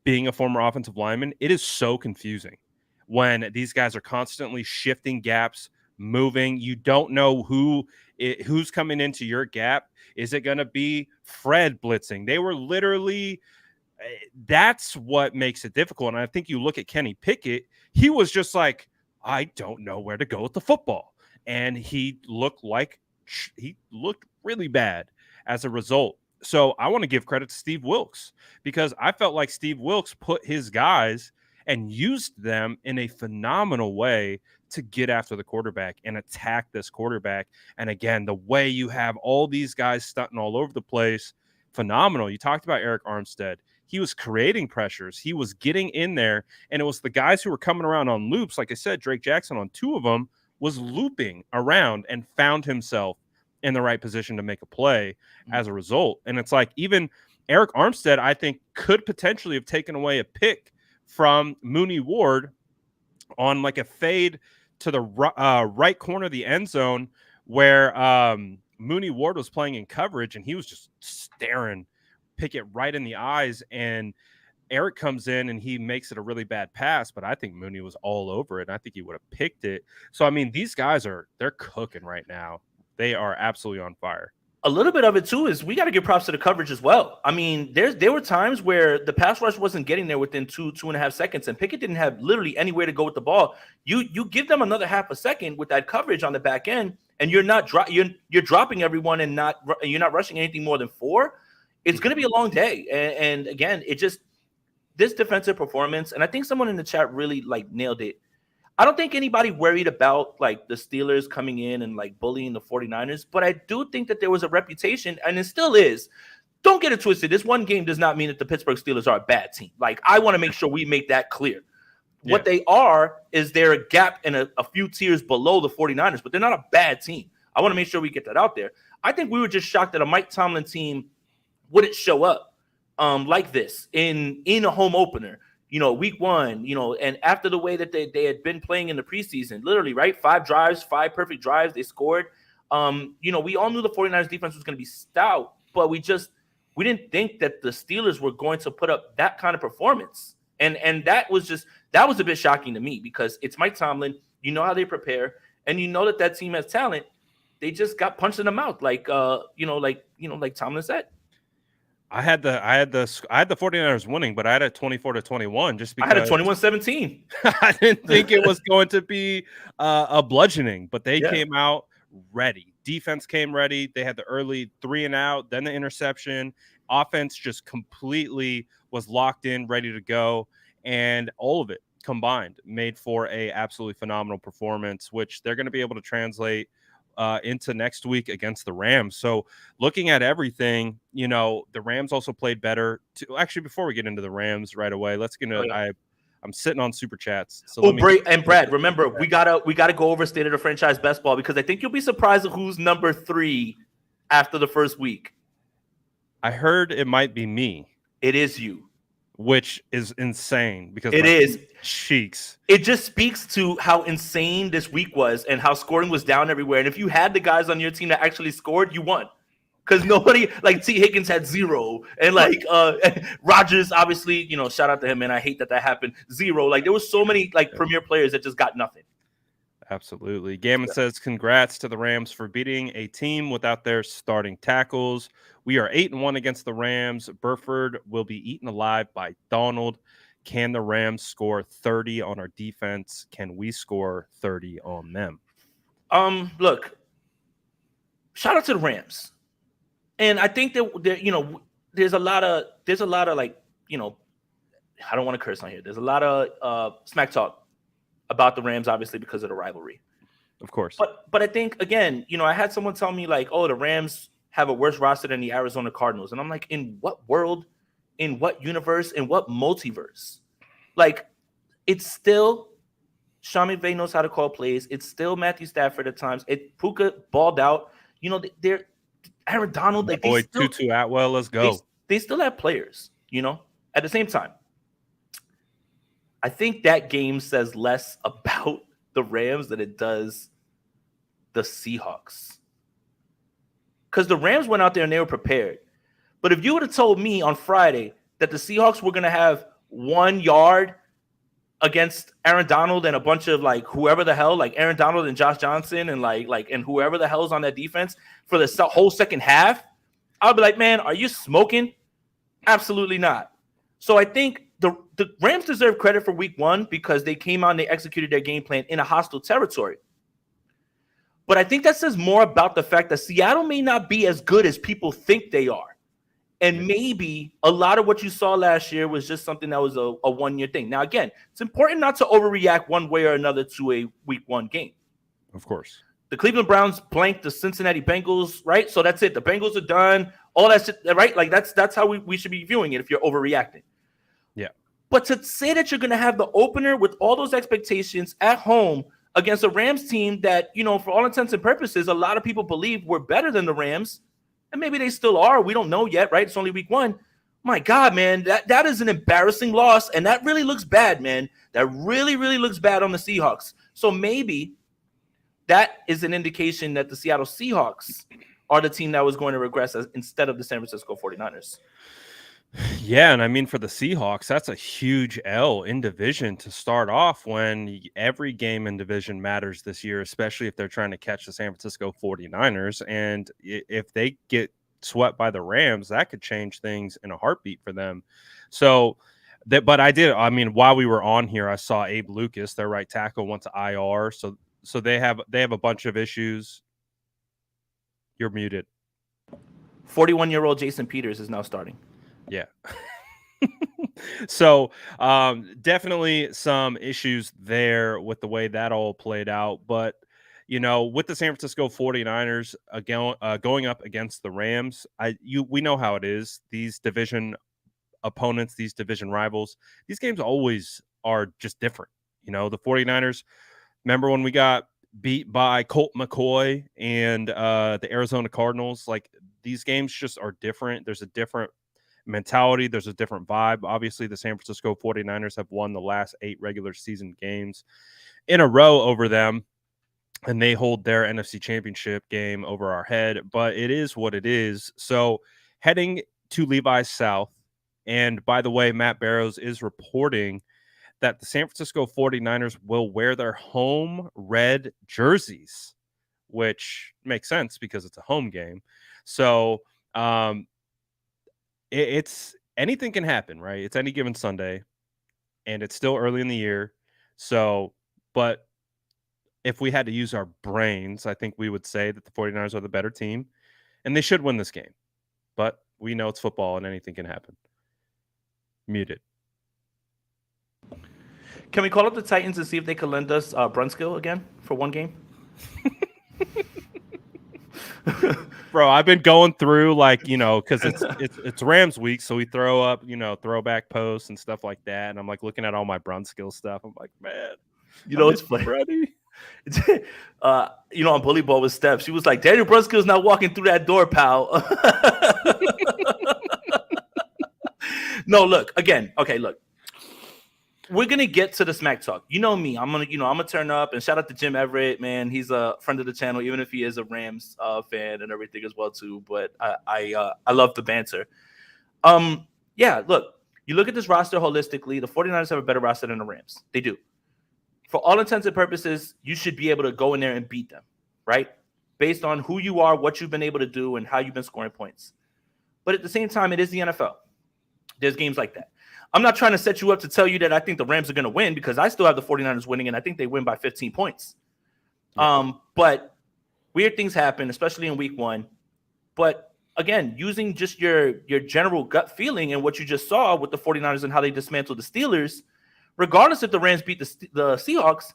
being a former offensive lineman, it is so confusing when these guys are constantly shifting gaps, moving. You don't know who's coming into your gap. Is it going to be Fred blitzing? They were literally, that's what makes it difficult. And I think you look at Kenny Pickett, he was just like, I don't know where to go with the football. And he looked really bad as a result. So I want to give credit to Steve Wilks, because I felt like Steve Wilks put his guys and used them in a phenomenal way to get after the quarterback and attack this quarterback. And again, the way you have all these guys stunting all over the place, phenomenal. You talked about Eric Armstead. He was creating pressures. He was getting in there, and it was the guys who were coming around on loops. Like I said, Drake Jackson on 2 of them was looping around and found himself in the right position to make a play as a result. And it's like, even Eric Armstead, I think, could potentially have taken away a pick from Mooney Ward on like a fade to the right corner of the end zone, where Mooney Ward was playing in coverage, and he was just staring Pickett right in the eyes. And Eric comes in and he makes it a really bad pass, but I think Mooney was all over it, and I think he would have picked it. So, I mean, these guys they're cooking right now. They are absolutely on fire. A little bit of it too is we got to give props to the coverage as well. I mean, there were times where the pass rush wasn't getting there within 2.5 seconds, and Pickett didn't have literally anywhere to go with the ball. You give them another half a second with that coverage on the back end, and you're not you're dropping everyone and you're not rushing anything more than 4. It's going to be a long day. And again, this defensive performance, and I think someone in the chat really like nailed it. I don't think anybody worried about like the Steelers coming in and like bullying the 49ers, but I do think that there was a reputation, and it still is. Don't get it twisted. This one game does not mean that the Pittsburgh Steelers are a bad team. Like, I want to make sure we make that clear. Yeah. What they are is they're a gap and a few tiers below the 49ers, but they're not a bad team. I want to make sure we get that out there. I think we were just shocked that a Mike Tomlin team wouldn't show up like this in a home opener. Week 1, and after the way that they had been playing in the preseason, literally, right? 5 drives, 5 perfect drives, they scored. We all knew the 49ers defense was going to be stout, but we didn't think that the Steelers were going to put up that kind of performance. And that was a bit shocking to me, because it's Mike Tomlin. You know how they prepare, and you know that team has talent. They just got punched in the mouth, like Tomlin said. I had the 49ers winning, but I had it 24-21 just I had a because 21-17. I didn't think it was going to be a bludgeoning, but they came out ready. Defense came ready. They had the early 3 and out, then the interception. Offense just completely was locked in, ready to go, and all of it combined made for a absolutely phenomenal performance, which they're going to be able to translate into next week against the Rams. So looking at everything, the Rams also played better. Actually, before we get into the Rams right away, let's get into I'm sitting on super chats. So Brad, remember we gotta go over state of the franchise best ball, because I think you'll be surprised at who's number 3 after the first week. I heard it might be me. It is you, which is insane because it is cheeks. It just speaks to how insane this week was and how scoring was down everywhere. And if you had the guys on your team that actually scored, you won. Because nobody, like T. Higgins had 0, and like Rodgers, obviously, shout out to him, and I hate that happened, 0. Like there was so many like premier players that just got nothing. Absolutely. Gammon says, congrats to the Rams for beating a team without their starting tackles. We are 8-1 against the Rams. Burford will be eaten alive by Donald. Can the Rams score 30 on our defense? Can we score 30 on them? Look, shout out to the Rams. And I think that there's a lot of like, I don't want to curse on here. There's a lot of smack talk about the Rams, obviously, because of the rivalry. Of course. But I think, again, I had someone tell me like, oh, the Rams have a worse roster than the Arizona Cardinals. And I'm like, in what world, in what universe, in what multiverse? Like, it's still Sean McVay knows how to call plays. It's still Matthew Stafford at times. Puka balled out. They're Aaron Donald, like boy, Tutu Atwell, let's go. They still have players, at the same time. I think that game says less about the Rams than it does the Seahawks. Because the Rams went out there and they were prepared. But if you would have told me on Friday that the Seahawks were going to have 1 yard against Aaron Donald and a bunch of like whoever the hell, like Aaron Donald and Josh Johnson and and whoever the hell's on that defense for the whole second half, I'll be like, man, are you smoking? Absolutely not. So I think the Rams deserve credit for week 1 because they came out and they executed their game plan in a hostile territory. But I think that says more about the fact that Seattle may not be as good as people think they are. And maybe a lot of what you saw last year was just something that was a 1-year thing. Now, again, it's important not to overreact one way or another to a week 1 game. Of course. The Cleveland Browns blanked the Cincinnati Bengals, right? So that's it. The Bengals are done. All that shit, right? Like that's how we should be viewing it if you're overreacting. Yeah. But to say that you're going to have the opener with all those expectations at home against a Rams team that, for all intents and purposes, a lot of people believe were better than the Rams, and maybe they still are. We don't know yet, right? It's only week 1. My God, man, that is an embarrassing loss, and that really looks bad, man. That really, really looks bad on the Seahawks. So maybe that is an indication that the Seattle Seahawks are the team that was going to regress instead of the San Francisco 49ers. Yeah, and I mean, for the Seahawks, that's a huge L in division to start off when every game in division matters this year, especially if they're trying to catch the San Francisco 49ers. And if they get swept by the Rams, that could change things in a heartbeat for them. So, while we were on here, I saw Abe Lucas, their right tackle, went to IR. So they have a bunch of issues. You're muted. 41-year-old Jason Peters is now starting. Yeah. So definitely some issues there with the way that all played out. But, with the San Francisco 49ers going up against the Rams, we know how it is. These division opponents, these division rivals, these games always are just different. The 49ers, remember when we got beat by Colt McCoy and the Arizona Cardinals? Like, these games just are different. There's a different mentality. There's a different vibe. Obviously, the San Francisco 49ers have won the last 8 regular season games in a row over them, and they hold their NFC Championship game over our head, but it is what it is. So heading to Levi's South, and by the way, Matt Barrows is reporting that the San Francisco 49ers will wear their home red jerseys, which makes sense because it's a home game. So it's anything can happen, right? It's any given Sunday, and it's still early in the year. So, but if we had to use our brains, I think we would say that the 49ers are the better team, and they should win this game. But we know it's football, and anything can happen. Muted. Can we call up the Titans and see if they could lend us Brunskill again for one game? Bro, I've been going through because it's Rams week, so we throw up throwback posts and stuff like that, and I'm like looking at all my Brunskill stuff. I'm like, man, It's funny. On Bully Ball with Steph, she was like, Daniel Brunskill's not walking through that door, pal. No, look again. Okay, look. We're gonna get to the smack talk. You know me. I'm gonna turn up and shout out to Jim Everett, man. He's a friend of the channel, even if he is a Rams fan and everything as well too. But I love the banter. Yeah. Look, you look at this roster holistically. The 49ers have a better roster than the Rams. They do. For all intents and purposes, you should be able to go in there and beat them, right? Based on who you are, what you've been able to do, and how you've been scoring points. But at the same time, it is the NFL. There's games like that. I'm not trying to set you up to tell you that I think the Rams are going to win, because I still have the 49ers winning, and I think they win by 15 points. Yeah. But weird things happen, especially in week one. But again, using just your general gut feeling and what you just saw with the 49ers and how they dismantled the Steelers, regardless if the Rams beat the Seahawks,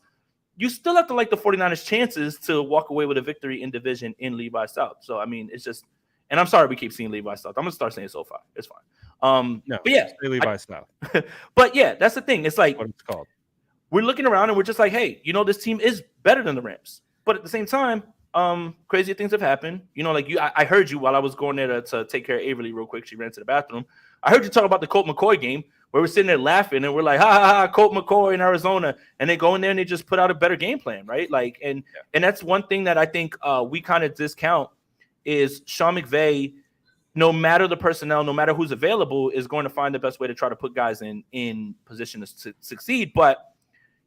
you still have to like the 49ers' chances to walk away with a victory in division in Levi South. So, I mean, it's just – and I'm sorry we keep seeing Levi South. I'm going to start saying SoFi. It's fine. No, but yeah, Levi South. But yeah, that's the thing. It's like what it's called. We're looking around and we're just like, hey, this team is better than the Rams. But at the same time, crazy things have happened. I heard you while I was going there to take care of Averly real quick. She ran to the bathroom. I heard you talk about the Colt McCoy game where we're sitting there laughing and we're like, ha ha ha, Colt McCoy in Arizona, and they go in there and they just put out a better game plan, right? And that's one thing that I think we kind of discount is Sean McVay. No matter the personnel, no matter who's available, is going to find the best way to try to put guys in position to succeed. But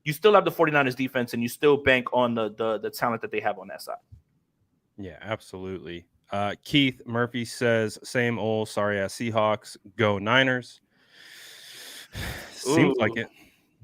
you still have the 49ers defense, and you still bank on the talent that they have on that side. Yeah, absolutely. Keith Murphy says, same old sorry ass Seahawks, go Niners. Seems like it,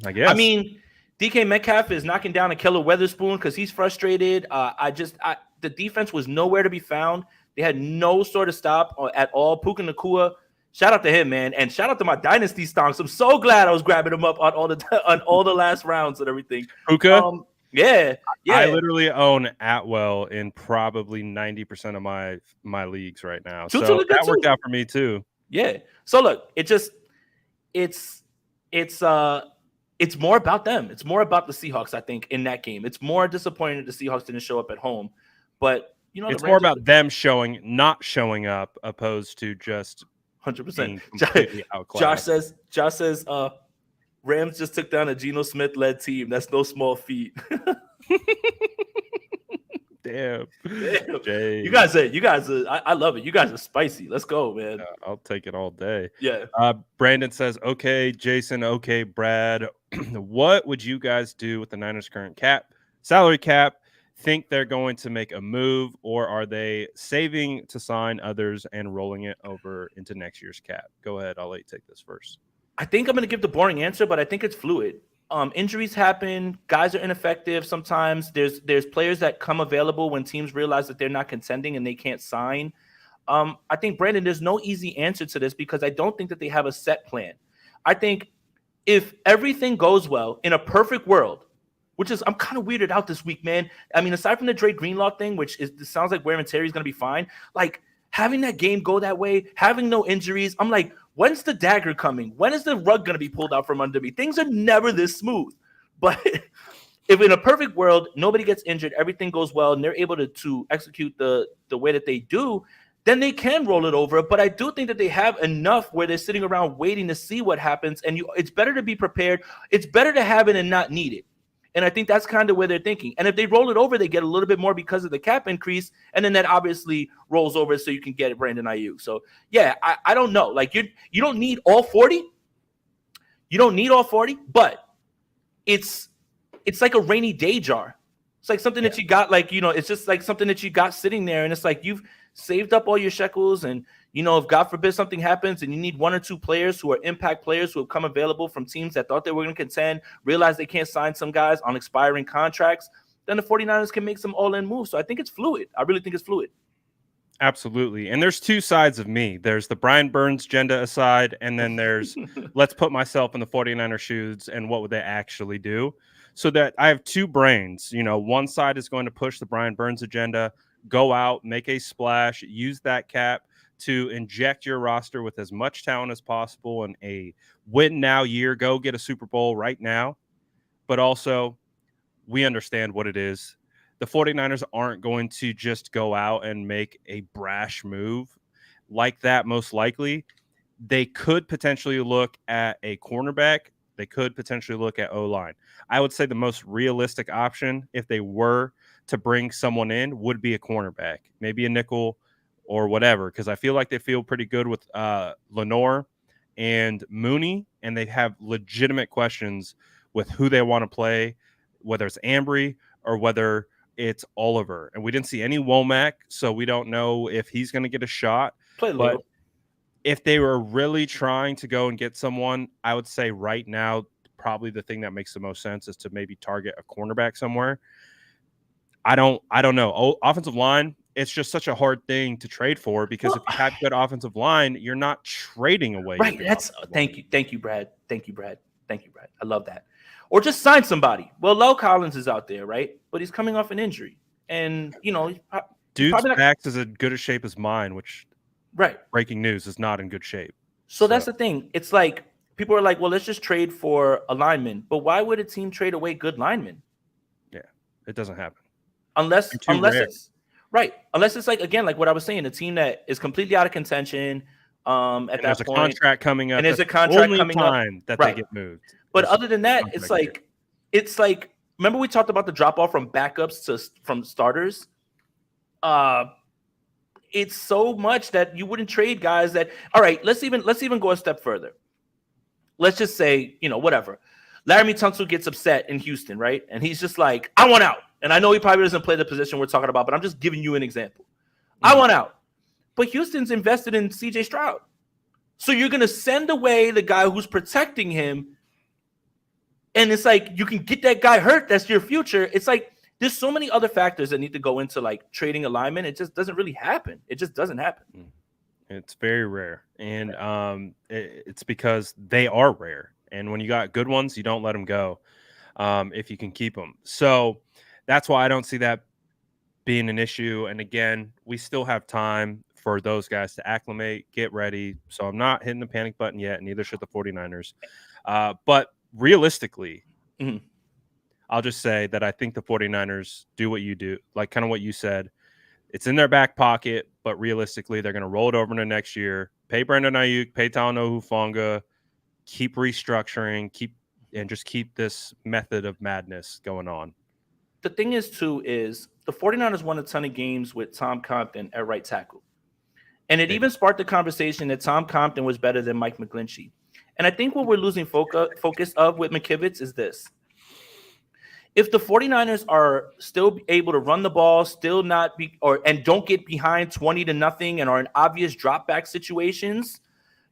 I guess. I mean, DK Metcalf is knocking down a Killer Weatherspoon because he's frustrated. The defense was nowhere to be found. They had no sort of stop at all. Puka Nacua, shout out to him, man, and shout out to my dynasty stonks. I'm so glad I was grabbing him up on all the last rounds and everything. Puka, yeah. I literally own Atwell in probably 90% of my leagues right now. So that worked out for me too. Yeah. So look, it's more about them. It's more about the Seahawks, I think, in that game. It's more disappointing that the Seahawks didn't show up at home, but. It's more about them not showing up, opposed to just 100%. Josh says, Rams just took down a Geno Smith-led team. That's no small feat. Damn. You guys are. I love it. You guys are spicy. Let's go, man. Yeah, I'll take it all day. Yeah. Brandon says, okay, Jason. Okay, Brad. What would you guys do with the Niners' current salary cap? Think they're going to make a move, or are they saving to sign others and rolling it over into next year's cap? Go ahead. I'll let you take this first. I think I'm going to give the boring answer, but I think it's fluid. Injuries happen. Guys are ineffective. Sometimes there's players that come available when teams realize that they're not contending and they can't sign. I think, Brandon, there's no easy answer to this because I don't think that they have a set plan. I think if everything goes well in a perfect world, which is, I'm kind of weirded out this week, man. I mean, aside from the Dre Greenlaw thing, which sounds like Wear and Terry is going to be fine. Like, having that game go that way, having no injuries, I'm like, when's the dagger coming? When is the rug going to be pulled out from under me? Things are never this smooth. But if in a perfect world, nobody gets injured, everything goes well, and they're able to execute the way that they do, then they can roll it over. But I do think that they have enough where they're sitting around waiting to see what happens. And it's better to be prepared. It's better to have it and not need it. And I think that's kind of where they're thinking. And if they roll it over, they get a little bit more because of the cap increase. And then that obviously rolls over so you can get Brandon Ayuk. So, yeah, I don't know. Like, you don't need all 40. You don't need all 40, but it's like a rainy day jar. It's like something that you got, like, it's just like something that you got sitting there. And it's like you've saved up all your shekels and You know, if God forbid something happens and you need 1 or 2 players who are impact players who have come available from teams that thought they were going to contend, realize they can't sign some guys on expiring contracts, then the 49ers can make some all-in moves. So I think it's fluid. I really think it's fluid. Absolutely. And there's two sides of me. There's the Brian Burns agenda aside, and then there's let's put myself in the 49er shoes and what would they actually do. So that I have two brains. You know, one side is going to push the Brian Burns agenda, go out, make a splash, use that cap to inject your roster with as much talent as possible in a win now year, go get a Super Bowl right now. But also, we understand what it is. The 49ers aren't going to just go out and make a brash move like that, most likely. They could potentially look at a cornerback. They could potentially look at O-line. I would say the most realistic option, if they were to bring someone in, would be a cornerback, maybe a nickel or whatever, because I feel like they feel pretty good with Lenore and Mooney, and they have legitimate questions with who they want to play, whether it's Ambry or whether it's Oliver. And we didn't see any Womack, so we don't know if he's going to get a shot. But if they were really trying to go and get someone, I would say right now, probably the thing that makes the most sense is to maybe target a cornerback somewhere. I don't know. Offensive line, it's just such a hard thing to trade for because if you have good offensive line, you're not trading away. Right. Thank you, Brad. I love that. Or just sign somebody. Well, Lo Collins is out there, right? But he's coming off an injury, and you know, dude's back is in good a shape as mine, which breaking news is not in good shape. So that's the thing. It's like people are like, well, let's just trade for a lineman, but why would a team trade away good linemen? Yeah, it doesn't happen unless it's right. Unless it's like again, like what I was saying, a team that is completely out of contention. At that there's point, a contract coming up, and there's a contract coming up that they get moved. But other than that, it's like remember we talked about the drop off from backups from starters. It's so much that you wouldn't trade guys that. All right, let's even go a step further. Let's just say, you know, whatever. Laramie Tunsil gets upset in Houston, right? And he's just like, I want out. And I know he probably doesn't play the position we're talking about, but I'm just giving you an example. I want out. But Houston's invested in CJ Stroud. So you're going to send away the guy who's protecting him. And it's like, you can get that guy hurt. That's your future. It's like, there's so many other factors that need to go into like trading a lineman. It just doesn't really happen. It just doesn't happen. It's very rare. And it's because they are rare. And when you got good ones, you don't let them go if you can keep them. So that's why I don't see that being an issue. And again, we still have time for those guys to acclimate, get ready. So I'm not hitting the panic button yet, and neither should the 49ers. But realistically, I'll just say that I think the 49ers do what you do, like kind of what you said. It's in their back pocket, but realistically, they're going to roll it over into next year, pay Brandon Ayuk, pay Talanoa Hufanga, keep restructuring, keep this method of madness going on. The thing is, too, is the 49ers won a ton of games with Tom Compton at right tackle. And it even sparked the conversation that Tom Compton was better than Mike McGlinchey. And I think what we're losing focus of with McKivitz is this. If the 49ers are still able to run the ball, still not be and don't get behind 20-0 and are in obvious drop back situations,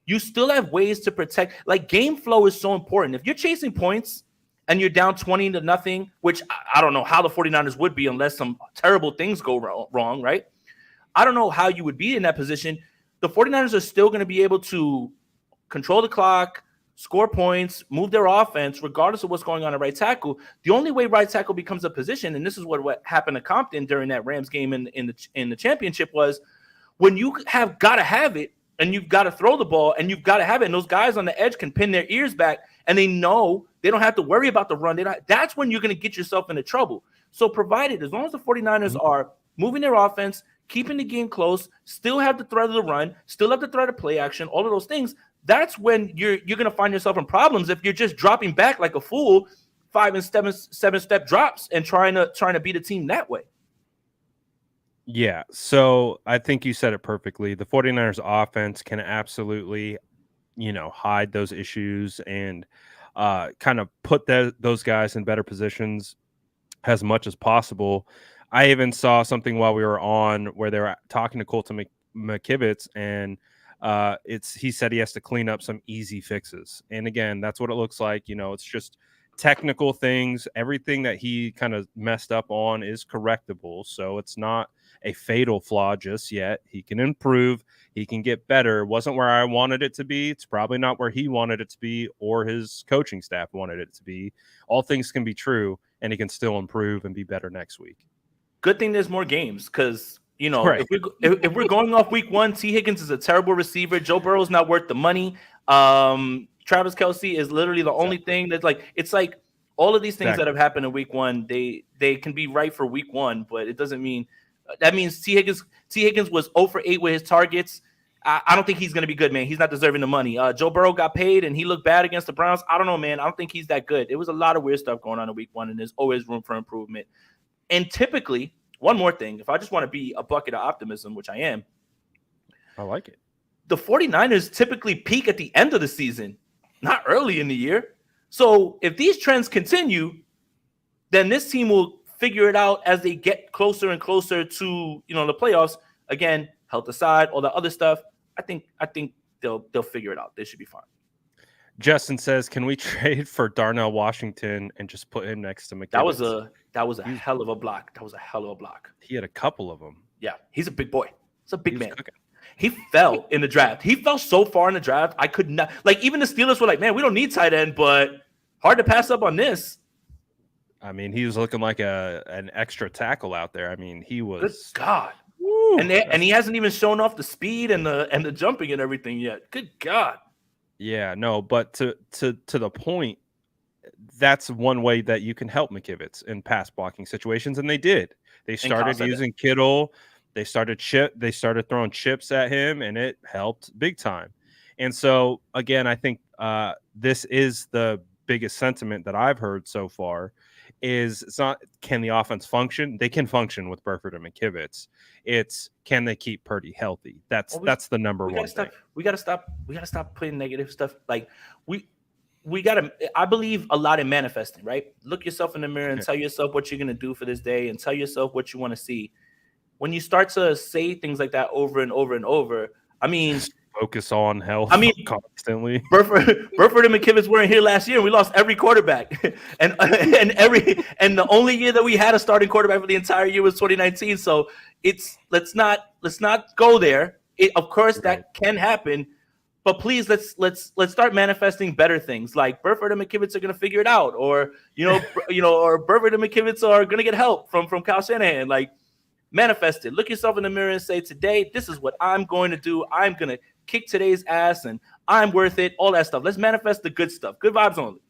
you still have ways to protect. Like game flow is so important. If you're chasing points and you're down 20-0, which I don't know how the 49ers would be unless some terrible things go wrong, right? I don't know how you would be in that position. The 49ers are still going to be able to control the clock, score points, move their offense, regardless of what's going on at right tackle. The only way right tackle becomes a position, and this is what happened to Compton during that Rams game in the championship, was when you have got to have it, and you've got to throw the ball, and you've got to have it, and those guys on the edge can pin their ears back, and they know they don't have to worry about the run. That's when you're going to get yourself into trouble. So provided, as long as the 49ers are moving their offense, keeping the game close, still have the threat of the run, still have the threat of play action, all of those things, that's when you're going to find yourself in problems if you're just dropping back like a fool, 5 and 7 step drops and trying to beat a team that way. Yeah, so I think you said it perfectly. The 49ers offense can absolutely, hide those issues and kind of put those guys in better positions as much as possible. I even saw something while we were on where they were talking to Colton McKivitz, and He said he has to clean up some easy fixes. And again, that's what it looks like. It's just technical things. Everything that he kind of messed up on is correctable. So it's not a fatal flaw just yet. He can improve. He can get better. It wasn't where I wanted it to be. It's probably not where he wanted it to be or his coaching staff wanted it to be. All things can be true, and he can still improve and be better next week. Good thing there's more games because, Right. if we're going off week 1, T. Higgins is a terrible receiver. Joe Burrow's not worth the money. Travis Kelce is literally the only thing that's it's like all of these things that have happened in week 1, they can be right for week 1, but it doesn't mean that means T. Higgins was 0 for 8 with his targets. I don't think he's going to be good, man. He's not deserving the money. Joe Burrow got paid and he looked bad against the Browns. I don't know, man. I don't think he's that good. It was a lot of weird stuff going on in week 1, and there's always room for improvement. And typically, one more thing, if I just want to be a bucket of optimism, which I am. I like it. The 49ers typically peak at the end of the season, not early in the year. So if these trends continue, then this team will figure it out as they get closer and closer to, the playoffs. Again, health aside, all that other stuff. I think they'll figure it out. They should be fine. Justin says, "Can we trade for Darnell Washington and just put him next to McKivitz?" That was a hell of a block. He had a couple of them. Yeah, he's a big boy. He's a big man. Cooking. He fell in the draft. He fell so far in the draft. I could not even the Steelers were like, man, we don't need tight end, but hard to pass up on this. I mean, he was looking like an extra tackle out there. I mean, he was. Good God. Woo, and he hasn't even shown off the speed and the jumping and everything yet. Good God. Yeah, no, but to the point, that's one way that you can help McKivitz in pass blocking situations, and they did. They started using Kittle. They started throwing chips at him, and it helped big time. And so, again, I think this is the biggest sentiment that I've heard so far. Is it's not can the offense function? They can function with Burford and McKivitz. It's can they keep Purdy healthy? That's the number one thing. We gotta stop putting negative stuff. Like we gotta. I believe a lot in manifesting. Right? Look yourself in the mirror and tell yourself what you're gonna do for this day, and tell yourself what you want to see. When you start to say things like that over and over and over, I mean, focus on health. I mean, constantly. Burford and McKivitz weren't here last year, and we lost every quarterback. and the only year that we had a starting quarterback for the entire year was 2019. So let's not go there. Of course, that can happen, but please let's start manifesting better things. Like Burford and McKivitz are going to figure it out, or or Burford and McKivitz are going to get help from Kyle Shanahan. Like manifest it. Look yourself in the mirror and say, today, this is what I'm going to do. I'm going to kick today's ass, and I'm worth it. All that stuff. Let's manifest the good stuff. Good vibes only.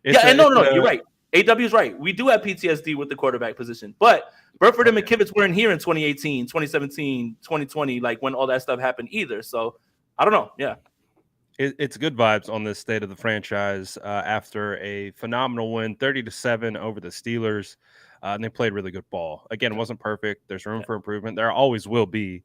No, you're right. AW is right. We do have PTSD with the quarterback position, but Burford and McKivitz weren't here in 2018, 2017, 2020, like when all that stuff happened either. So I don't know. Yeah. It's good vibes on this state of the franchise after a phenomenal win, 30-7 over the Steelers. And they played really good ball. Again, it wasn't perfect. There's room for improvement. There always will be.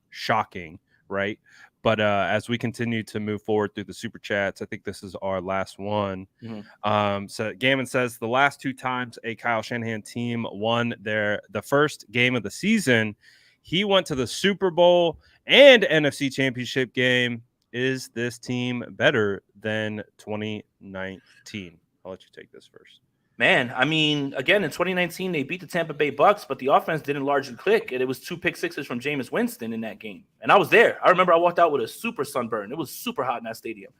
Shocking, right? But as we continue to move forward through the super chats, I think this is our last one. Mm-hmm. So Gammon says the last 2 times a Kyle Shanahan team won the first game of the season, he went to the Super Bowl and NFC Championship game. Is this team better than 2019? I'll let you take this first. Man, I mean, again, in 2019, they beat the Tampa Bay Bucks, but the offense didn't largely click. And it was 2 pick sixes from Jameis Winston in that game. And I was there. I remember I walked out with a super sunburn. It was super hot in that stadium.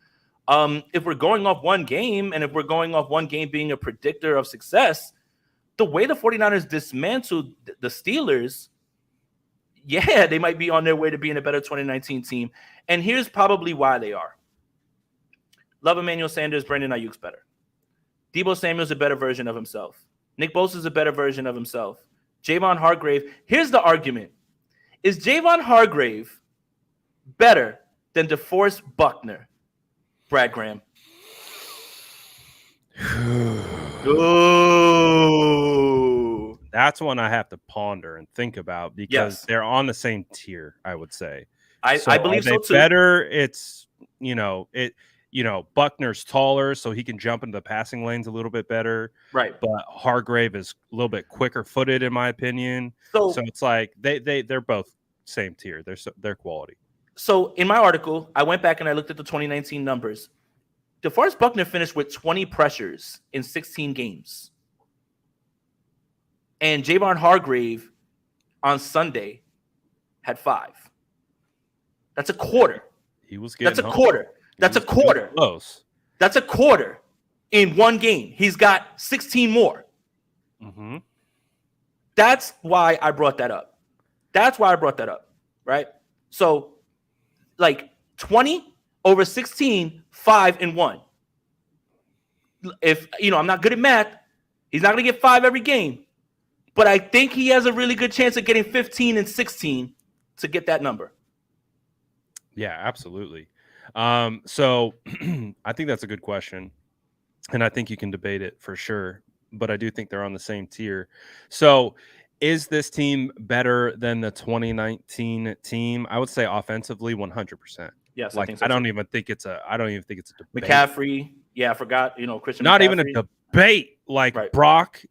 If we're going off one game, and if we're going off one game being a predictor of success, the way the 49ers dismantled the Steelers, yeah, they might be on their way to being a better 2019 team. And here's probably why they are. Love Emmanuel Sanders, Brandon Ayuk's better. Deebo Samuel's a better version of himself. Nick Bosa's a better version of himself. Javon Hargrave. Here's the argument. Is Javon Hargrave better than DeForest Buckner? Brad Graham. Ooh. That's one I have to ponder and think about because they're on the same tier, I would say. I believe so too. Better, it's, Buckner's taller, so he can jump into the passing lanes a little bit better. Right. But Hargrave is a little bit quicker footed, in my opinion. So it's like they're both same tier. They're quality. So in my article, I went back and I looked at the 2019 numbers. DeForest Buckner finished with 20 pressures in 16 games. And Javon Hargrave on Sunday had 5. That's a quarter. He was getting That's a quarter. That's a quarter. Close. That's a quarter in one game. He's got 16 more. Mm-hmm. That's why I brought that up. Right? So, like 20 over 16, 5 and 1. If, I'm not good at math, he's not going to get 5 every game. But I think he has a really good chance of getting 15 and 16 to get that number. Yeah, absolutely. So I think that's a good question. And I think you can debate it for sure. But I do think they're on the same tier. So is this team better than the 2019 team? I would say offensively 100%. Yes, like I think so. I don't even think it's a debate. McCaffrey, I forgot, Christian Not McCaffrey. even a debate. Like Right. Brock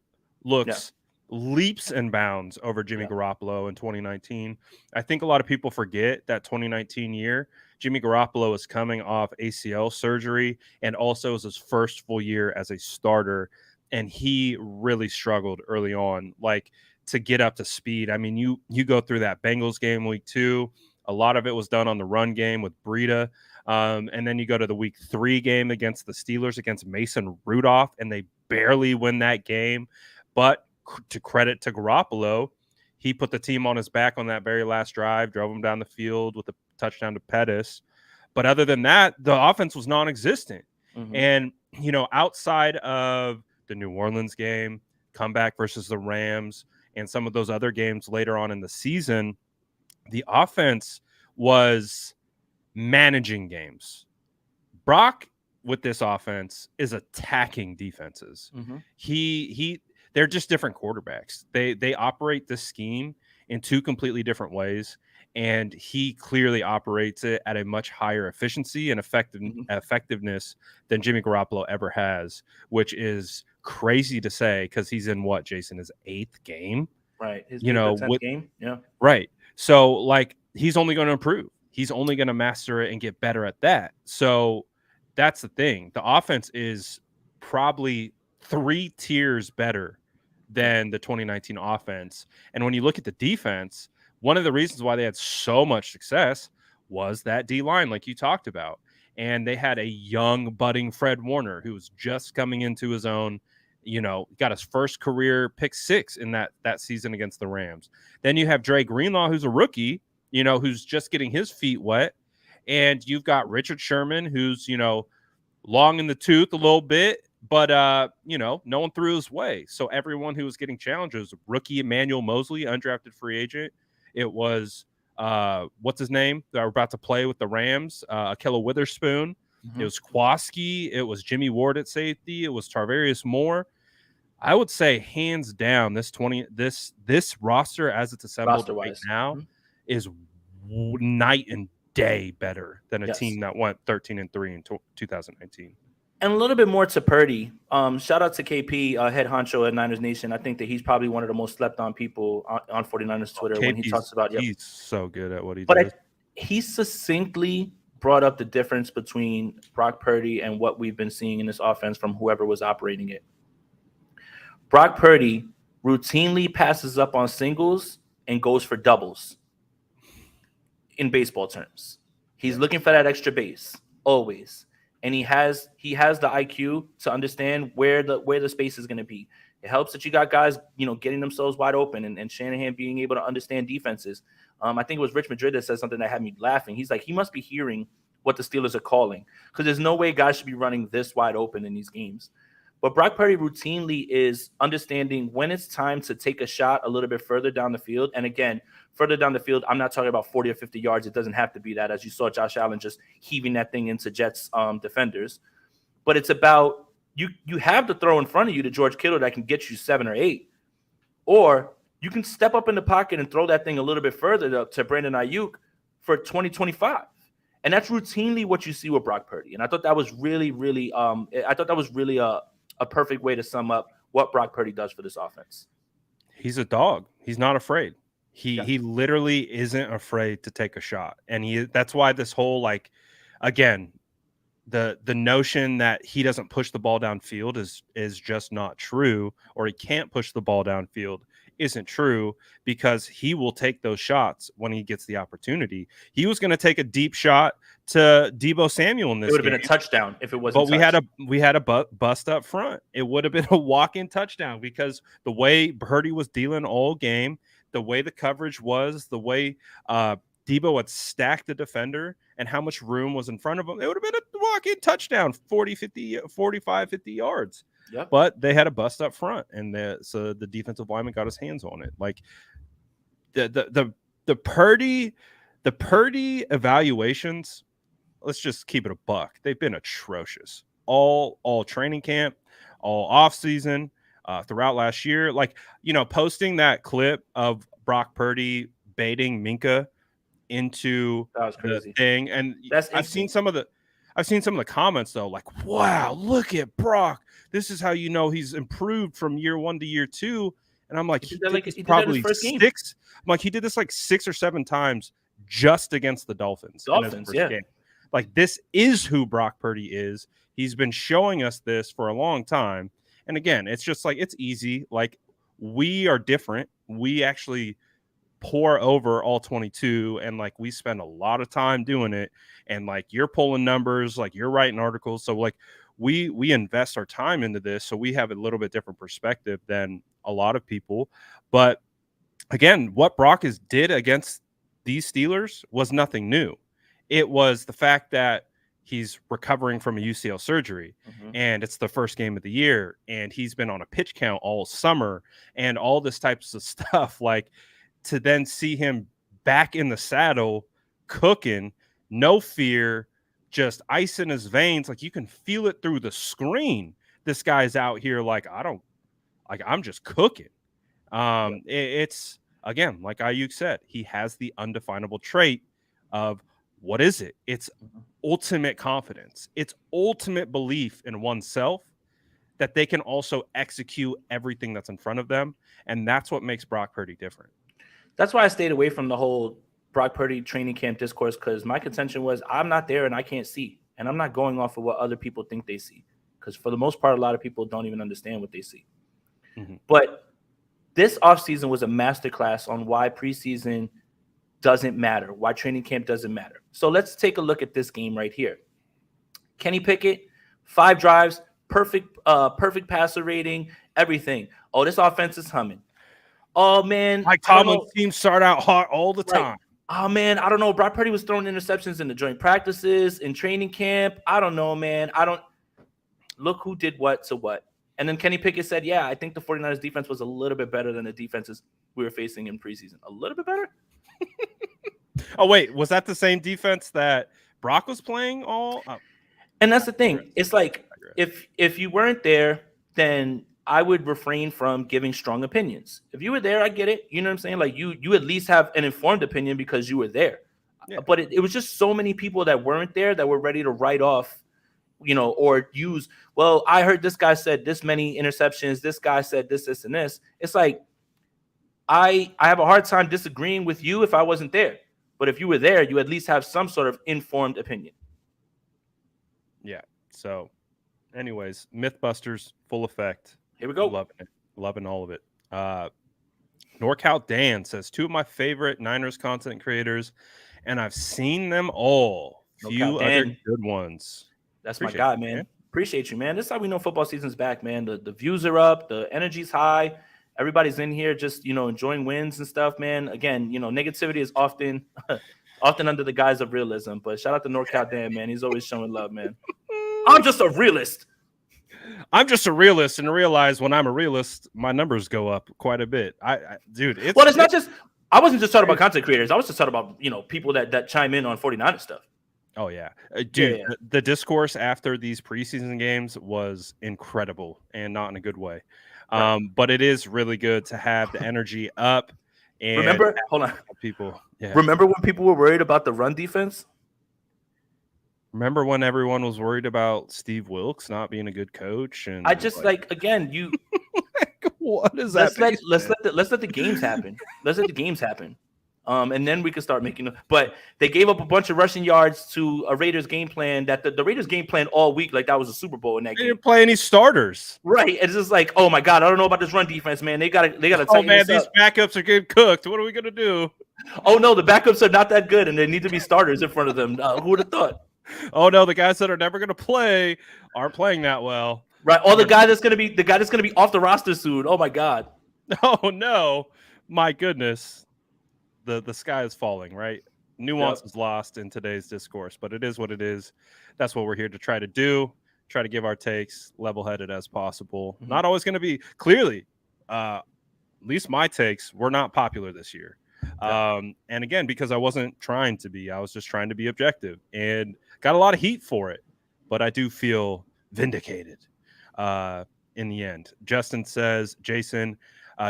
looks leaps and bounds over Jimmy Garoppolo in 2019. I think a lot of people forget that 2019 year, Jimmy Garoppolo was coming off ACL surgery and also was his first full year as a starter. And he really struggled early on, like to get up to speed. I mean, you go through that Bengals game week 2. A lot of it was done on the run game with Breida. And then you go to the week 3 game against the Steelers against Mason Rudolph, and they barely win that game. But to credit to Garoppolo, he put the team on his back on that very last drive, drove him down the field with a touchdown to Pettis. But other than that, the offense was non-existent. Mm-hmm. And, outside of the New Orleans game, comeback versus the Rams, and some of those other games later on in the season, the offense was managing games. Brock, with this offense, is attacking defenses. Mm-hmm. They're just different quarterbacks. They operate this scheme in 2 completely different ways, and he clearly operates it at a much higher efficiency and effectiveness than Jimmy Garoppolo ever has, which is crazy to say because he's in what, Jason, his 8th game? Right. His 10th game. Yeah. Right. So, like, he's only going to improve. He's only going to master it and get better at that. So that's the thing. The offense is probably 3 tiers better than the 2019 offense. And when you look at the defense, one of the reasons why they had so much success was that D-line, like you talked about. And they had a young, budding Fred Warner who was just coming into his own, got his first career pick 6 in that season against the Rams. Then you have Dre Greenlaw, who's a rookie, who's just getting his feet wet. And you've got Richard Sherman, who's, long in the tooth a little bit, but, no one threw his way. So everyone who was getting challenged was rookie Emmanuel Mosley, undrafted free agent. It was, what's his name? That we're about to play with the Rams, Ahkello Witherspoon. Mm-hmm. It was Kwaski. It was Jimmy Ward at safety. It was Tarvarius Moore. I would say hands down, this roster as it's assembled right now is night and day better than a team that went 13-3 in 2019. And a little bit more to Purdy. Shout out to KP, head honcho at Niners Nation. I think that he's probably one of the most slept on people on 49ers Twitter when he talks about. He's so good at what he does. But he succinctly brought up the difference between Brock Purdy and what we've been seeing in this offense from whoever was operating it. Brock Purdy routinely passes up on singles and goes for doubles in baseball terms. He's looking for that extra base always. And he has the IQ to understand where the space is going to be. It helps that you got guys, getting themselves wide open and Shanahan being able to understand defenses. I think it was Rich Madrid that said something that had me laughing. He's like, he must be hearing what the Steelers are calling because there's no way guys should be running this wide open in these games. But Brock Purdy routinely is understanding when it's time to take a shot a little bit further down the field. And again, further down the field, I'm not talking about 40 or 50 yards. It doesn't have to be that, as you saw Josh Allen just heaving that thing into Jets defenders. But it's about you have the throw in front of you to George Kittle that can get you 7 or 8. Or you can step up in the pocket and throw that thing a little bit further to Brandon Ayuk for 20-25. And that's routinely what you see with Brock Purdy. And I thought that was really, really a perfect way to sum up what Brock Purdy does for this offense. He's a dog. He's not afraid. He literally isn't afraid to take a shot, and that's why this whole like, again, the notion that he doesn't push the ball downfield is just not true, or he can't push the ball downfield isn't true, because he will take those shots when he gets the opportunity. He was going to take a deep shot to Deebo Samuel in this game. It would have been a touchdown if it wasn't. But we had a bust up front. It would have been a walk-in touchdown, because the way Purdy was dealing all game, the way the coverage was, the way Deebo had stacked the defender and how much room was in front of him, it would have been a walk-in touchdown, 45, 50 yards. Yep. But they had a bust up front, and so the defensive lineman got his hands on it. Like the Purdy evaluations, let's just keep it a buck. They've been atrocious all training camp, all off season, throughout last year. Like, posting that clip of Brock Purdy baiting Minka into the thing, and I've seen some of the comments though, like, wow, look at Brock. This is how you know he's improved from year 1 to year 2. And I'm like, he did this like 6 or 7 times just against the Dolphins. Game. Like, this is who Brock Purdy is. He's been showing us this for a long time. And again, it's just like, it's easy. Like, we are different. We actually pour over all 22, and like, we spend a lot of time doing it. And like, you're pulling numbers, like you're writing articles. So like, we invest our time into this, so we have a little bit different perspective than a lot of people. But again, what Brock did against these Steelers was nothing new. It was the fact that he's recovering from a UCL surgery, and it's the first game of the year, and he's been on a pitch count all summer and all this types of stuff. Like, to then see him back in the saddle, cooking, no fear, just ice in his veins. Like, you can feel it through the screen. This guy's out here like, I'm just cooking. It's, again, like Ayuk said, he has the undefinable trait of, what is it? It's ultimate confidence. It's ultimate belief in oneself that they can also execute everything that's in front of them. And that's what makes Brock Purdy different. That's why I stayed away from the whole Brock Purdy training camp discourse, because my contention was, I'm not there and I can't see. And I'm not going off of what other people think they see, because for the most part, a lot of people don't even understand what they see. But this offseason was a masterclass on why preseason doesn't matter, why training camp doesn't matter. So let's take a look at this game right here. Kenny Pickett, 5 drives, perfect passer rating, everything. Oh, this offense is humming. Oh, man. Mike Tomlin's teams start out hot all the time. Oh, man, I don't know. Brock Purdy was throwing interceptions in the joint practices, in training camp. I don't know, man. Look who did what to what. And then Kenny Pickett said, yeah, I think the 49ers defense was a little bit better than the defenses we were facing in preseason. A little bit better? Oh, wait. Was that the same defense that Brock was playing all? Oh. And that's the thing. It's like, if you weren't there, then I would refrain from giving strong opinions. If you were there, I get it. You know what I'm saying? Like, you at least have an informed opinion because you were there. Yeah. But it was just so many people that weren't there that were ready to write off, or use, well, I heard this guy said this many interceptions, this guy said this, and this. It's like, I have a hard time disagreeing with you if I wasn't there. But if you were there, you at least have some sort of informed opinion. Yeah. So, anyways, Mythbusters, full effect. Here we go. Loving it. Loving all of it. NorCal Dan says, 2 of my favorite Niners content creators, and I've seen them all. Few other good ones. That's my guy, man. Appreciate you, man. This is how we know football season's back, man. The views are up. The energy's high. Everybody's in here just, enjoying wins and stuff, man. Again, negativity is often under the guise of realism. But shout out to NorCal Dan, man. He's always showing love, man. I'm just a realist. And realize when I'm a realist, my numbers go up quite a bit. Dude, it's not just. I wasn't just talking about content creators. I was just talking about people that chime in on 49ers stuff. Oh yeah, dude. Yeah. The discourse after these preseason games was incredible, and not in a good way. Right. But it is really good to have the energy up. And remember, hold on, people. Yeah. Remember when people were worried about the run defense? Remember when everyone was worried about Steve Wilkes not being a good coach? And I just again, you What is that? Let's let the games happen. Let's let the games happen. And then we can start making them. But they gave up a bunch of rushing yards to a Raiders game plan that the Raiders game plan all week, like that was a Super Bowl in that They game. didn't play any starters. Right. It's just like, oh my God, I don't know about this run defense, man. They gotta tighten this these up. backups are getting cooked. What are we gonna do? Oh no, the backups are not that good, and they need to be starters in front of them. Who would have thought? Oh no, the guys that are never gonna play aren't playing that well. Right. Oh, the guy that's gonna be off the roster soon. Oh my God. Oh no, my goodness. The sky is falling, right? Nuance is lost in today's discourse, but it is what it is. That's what we're here to try to do. Try to give our takes level-headed as possible. Mhm. Not always going to be clearly, at least my takes were not popular this year. And again, because I wasn't trying to be, I was just trying to be objective and got a lot of heat for it. But I do feel vindicated in the end. Justin says, Jason,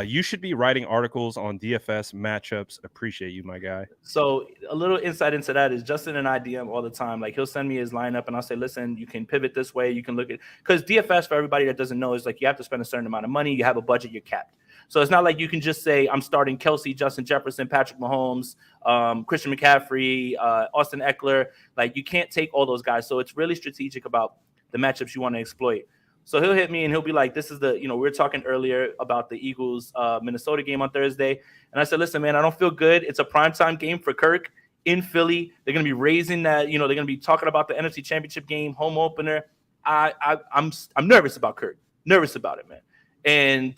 you should be writing articles on DFS matchups. Appreciate you, my guy. So a little insight into that is Justin and I DM all the time. Like he'll send me his lineup and I'll say, listen, you can pivot this way. You can look at, because DFS, for everybody that doesn't know, is like you have to spend a certain amount of money. You have a budget, you're capped. So it's not like you can just say, I'm starting Kelsey, Justin Jefferson, Patrick Mahomes, Christian McCaffrey, Austin Eckler. Like you can't take all those guys. So it's really strategic about the matchups you want to exploit. So he'll hit me and he'll be like, this is the, we were talking earlier about the Eagles Minnesota game on Thursday. And I said, listen, man, I don't feel good. It's a primetime game for Kirk in Philly. They're going to be raising that, they're going to be talking about the NFC Championship game, home opener. I'm nervous about Kirk, nervous about it, man. And,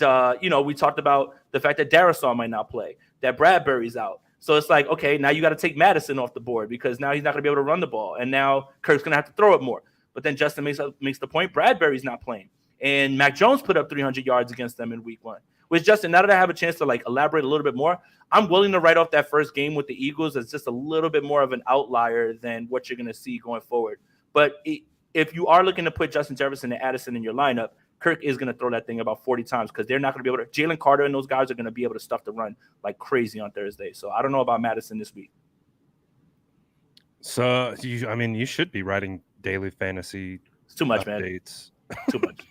we talked about the fact that Darisaw might not play, that Bradbury's out. So it's like, okay, now you got to take Madison off the board because now he's not going to be able to run the ball. And now Kirk's going to have to throw it more. But then Justin makes the point, Bradbury's not playing. And Mac Jones put up 300 yards against them in week 1. Which, Justin, now that I have a chance to elaborate a little bit more, I'm willing to write off that first game with the Eagles as just a little bit more of an outlier than what you're going to see going forward. But if you are looking to put Justin Jefferson and Addison in your lineup, Kirk is going to throw that thing about 40 times because they're not going to be able to. Jalen Carter and those guys are going to be able to stuff the run like crazy on Thursday. So I don't know about Madison this week. So, you should be writing daily fantasy. It's too much, updates. Man. Too much.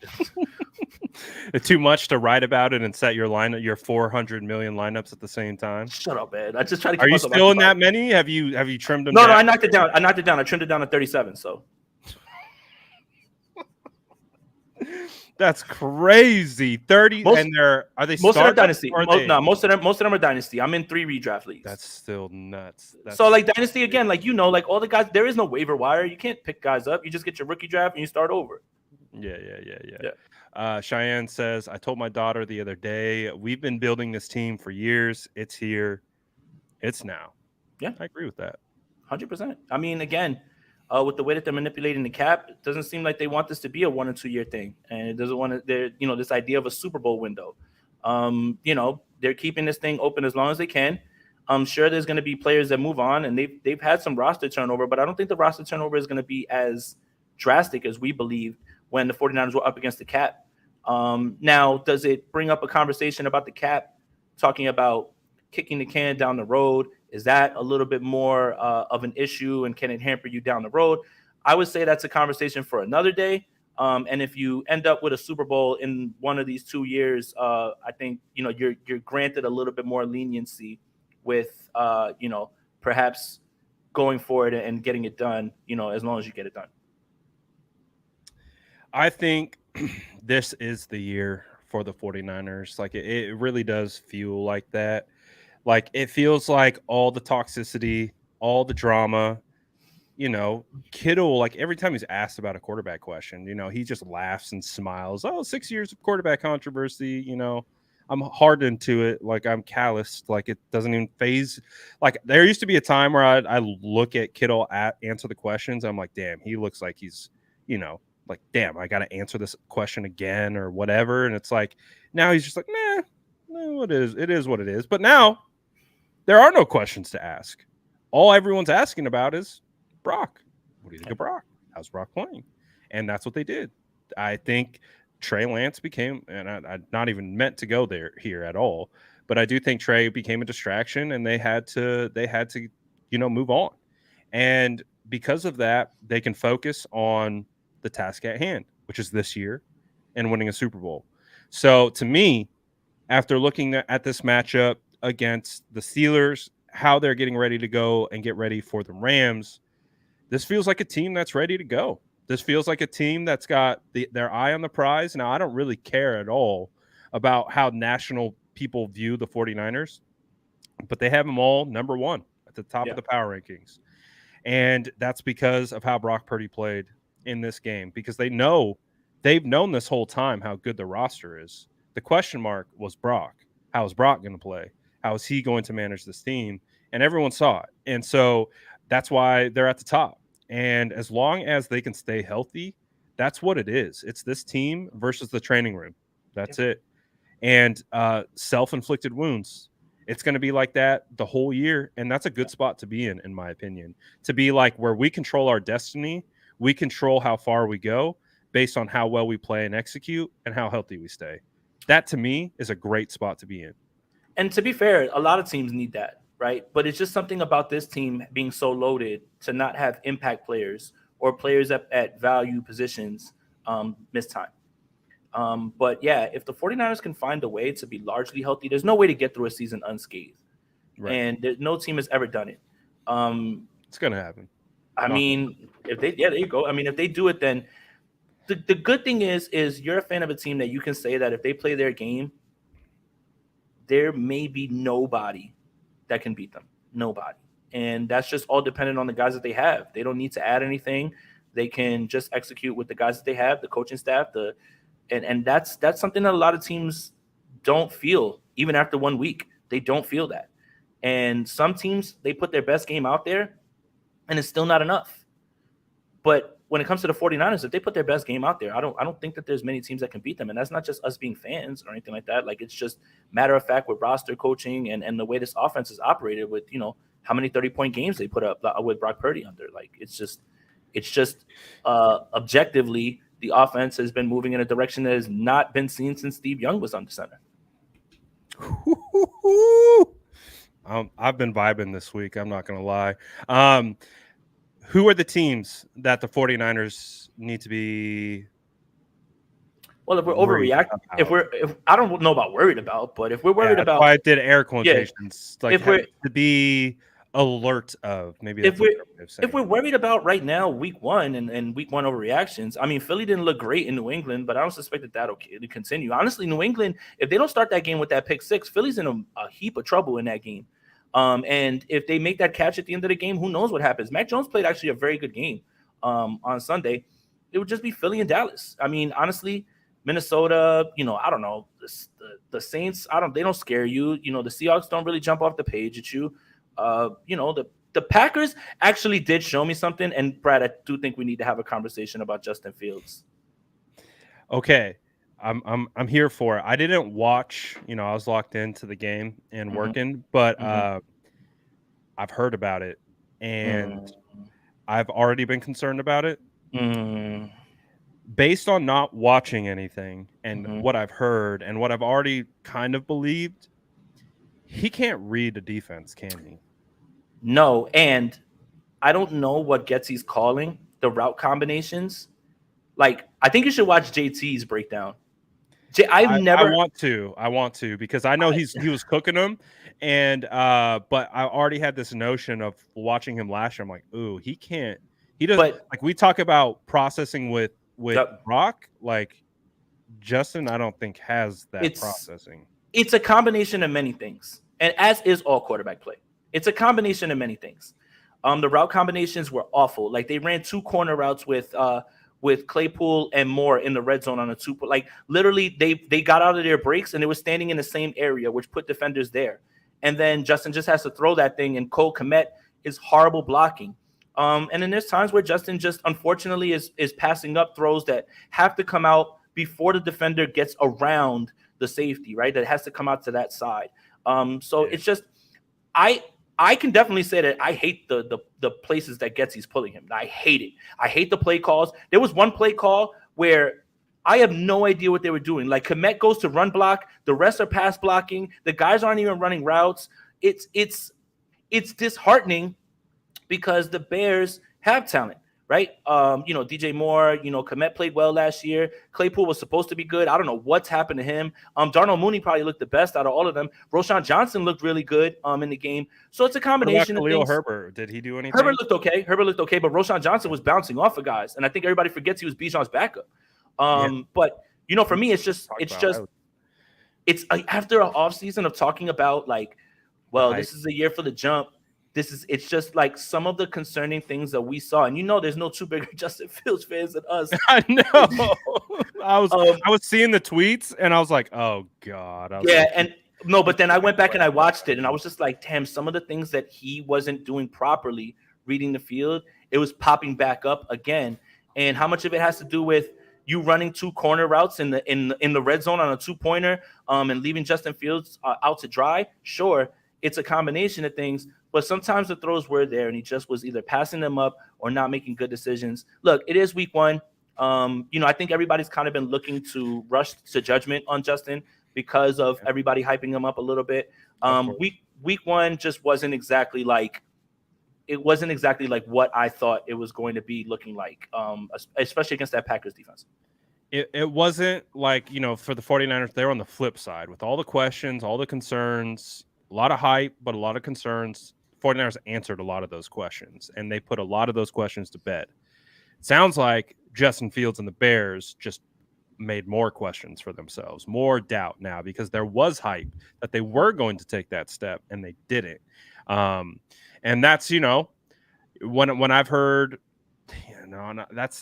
It's too much to write about it and set your 400 million lineups at the same time. Shut up, man. I just try to. Are you still in that many? Have you trimmed them? No, I knocked it down. I trimmed it down to 37. So. That's crazy. 30 and are they most of them dynasty? Most of them are dynasty. I'm in 3 redraft leagues. That's still nuts. So dynasty again, all the guys, there is no waiver wire. You can't pick guys up. You just get your rookie draft and you start over. Yeah. Cheyenne says, I told my daughter the other day, we've been building this team for years. It's here. It's now. Yeah. I agree with that. 100%. I mean, again, with the way that they're manipulating the cap, it doesn't seem like they want this to be a 1 or 2 year thing. And it doesn't want to, this idea of a Super Bowl window. They're keeping this thing open as long as they can. I'm sure there's going to be players that move on, and they've had some roster turnover, but I don't think the roster turnover is going to be as drastic as we believed when the 49ers were up against the cap. Now, does it bring up a conversation about the cap, talking about kicking the can down the road? Is that a little bit more of an issue, and can it hamper you down the road? I would say that's a conversation for another day. And if you end up with a Super Bowl in one of these 2 years, I think you're granted a little bit more leniency with perhaps going forward and getting it done. As long as you get it done. I think this is the year for the 49ers. It really does feel like that. It feels like all the toxicity, all the drama, Kittle, every time he's asked about a quarterback question, he just laughs and smiles. Oh, 6 years of quarterback controversy, I'm hardened to it. I'm calloused. It doesn't even phase. There used to be a time where I look at Kittle answer the questions. I'm like, damn, he looks like he's, damn, I got to answer this question again or whatever. And it's now he's just no, it is what it is. But now there are no questions to ask. All everyone's asking about is Brock. What do you think of Brock? How's Brock playing? And that's what they did. I think Trey Lance became, and I not even meant to go here at all, but I do think Trey became a distraction, and they had to move on. And because of that, they can focus on the task at hand, which is this year and winning a Super Bowl. So to me, after looking at this matchup against the Steelers, how they're getting ready to go and get ready for the Rams, this feels like a team that's ready to go. This feels like a team that's got their eye on the prize. Now, I don't really care at all about how national people view the 49ers, but they have them all number one at the top of the power rankings. And that's because of how Brock Purdy played in this game, because they've known this whole time how good the roster is. The question mark was Brock. How is Brock going to play? How is he going to manage this team? And everyone saw it. And so that's why they're at the top. And as long as they can stay healthy, that's what it is. It's this team versus the training room. That's it. And self-inflicted wounds. It's going to be like that the whole year. And that's a good spot to be in my opinion. To be like where we control our destiny. We control how far we go based on how well we play and execute and how healthy we stay. That, to me, is a great spot to be in. And to be fair, a lot of teams need that, right? But it's just something about this team being so loaded to not have impact players or players at value positions miss time. But yeah, if the 49ers can find a way to be largely healthy, there's no way to get through a season unscathed. Right. And no team has ever done it. It's going to happen. I mean, there you go. I mean, if they do it, then the good thing is you're a fan of a team that you can say that if they play their game, there may be nobody that can beat them. Nobody. And that's just all dependent on the guys that they have. They don't need to add anything. They can just execute with the guys that they have, the coaching staff, and that's something that a lot of teams don't feel even after 1 week. They don't feel that. And some teams, they put their best game out there and it's still not enough. But when it comes to the 49ers, if they put their best game out there, I don't think that there's many teams that can beat them. And that's not just us being fans or anything like that. Like, it's just matter of fact with roster coaching and the way this offense is operated with, how many 30-point games they put up with Brock Purdy under. Like, it's just objectively, the offense has been moving in a direction that has not been seen since Steve Young was under center. I've been vibing this week. I'm not going to lie. Who are the teams that the 49ers need to be? Well, if we're overreacting, if I don't know about worried about, but if we're worried about, why I did air quotations, like if we're to be alert of, maybe if we're worried about right now, week one and week one overreactions. I mean, Philly didn't look great in New England, but I don't suspect that'll continue. Honestly, New England, if they don't start that game with that pick six, Philly's in a heap of trouble in that game. And if they make that catch at the end of the game, who knows what happens? Mac Jones played actually a very good game on Sunday. It would just be Philly and Dallas. I mean, honestly, Minnesota, I don't know. The Saints, they don't scare you. The Seahawks don't really jump off the page at you. The Packers actually did show me something. And Brad, I do think we need to have a conversation about Justin Fields. Okay. I'm here for it. I didn't watch, I was locked into the game and working, but I've heard about it and I've already been concerned about it. Based on not watching anything and what I've heard and what I've already kind of believed, he can't read a defense, can he? No, and I don't know what Getsy's calling the route combinations. Like, I think you should watch JT's breakdown. I want to because I know he was cooking them, and but I already had this notion of watching him last year. I'm like, ooh, he can't. He doesn't. Like, we talk about processing with Brock, like Justin, I don't think has that processing. It's a combination of many things, and as is all quarterback play. It's a combination of many things. The route combinations were awful. Like, they ran 2 corner routes with Claypool and Moore in the red zone on a 2. Like, literally, they got out of their breaks and they were standing in the same area, which put defenders there. And then Justin just has to throw that thing, and Cole Kmet is horrible blocking. And then there's times where Justin just unfortunately is passing up throws that have to come out before the defender gets around the safety, right? That has to come out to that side. It's just I can definitely say that I hate the places that Getsy's pulling him. I hate it. I hate the play calls. There was one play call where I have no idea what they were doing. Like, Kmet goes to run block, the rest are pass blocking, the guys aren't even running routes. It's disheartening because the Bears have talent. right? DJ Moore, Komet played well last year. Claypool was supposed to be good. I don't know what's happened to him. Darnell Mooney probably looked the best out of all of them. Roshan Johnson looked really good in the game. So it's a What about combination of Khalil things. Herbert? Did he do anything? Herbert looked okay, but Roshan Johnson was bouncing off of guys, and I think everybody forgets he was Bijan's backup. But for me, it's after an offseason of talking about like, well, this is a year for the jump. It's just like some of the concerning things that we saw, and there's no two bigger Justin Fields fans than us. I know. I was seeing the tweets, and I was like, oh god. But then I went back and I watched it, and I was just like, damn, some of the things that he wasn't doing properly, reading the field, it was popping back up again. And how much of it has to do with you running 2 corner routes in the red zone on a 2-pointer, and leaving Justin Fields out to dry? Sure, it's a combination of things, but sometimes the throws were there, and he just was either passing them up or not making good decisions. Look, it is week 1. I think everybody's kind of been looking to rush to judgment on Justin because of everybody hyping him up a little bit. Week 1 just wasn't exactly like what I thought it was going to be looking like, especially against that Packers defense. It wasn't like, for the 49ers, they were on the flip side with all the questions, all the concerns, a lot of hype, but a lot of concerns. 49ers answered a lot of those questions, and they put a lot of those questions to bed. It sounds like Justin Fields and the Bears just made more questions for themselves, more doubt now, because there was hype that they were going to take that step, and they didn't. And that's, when I've heard,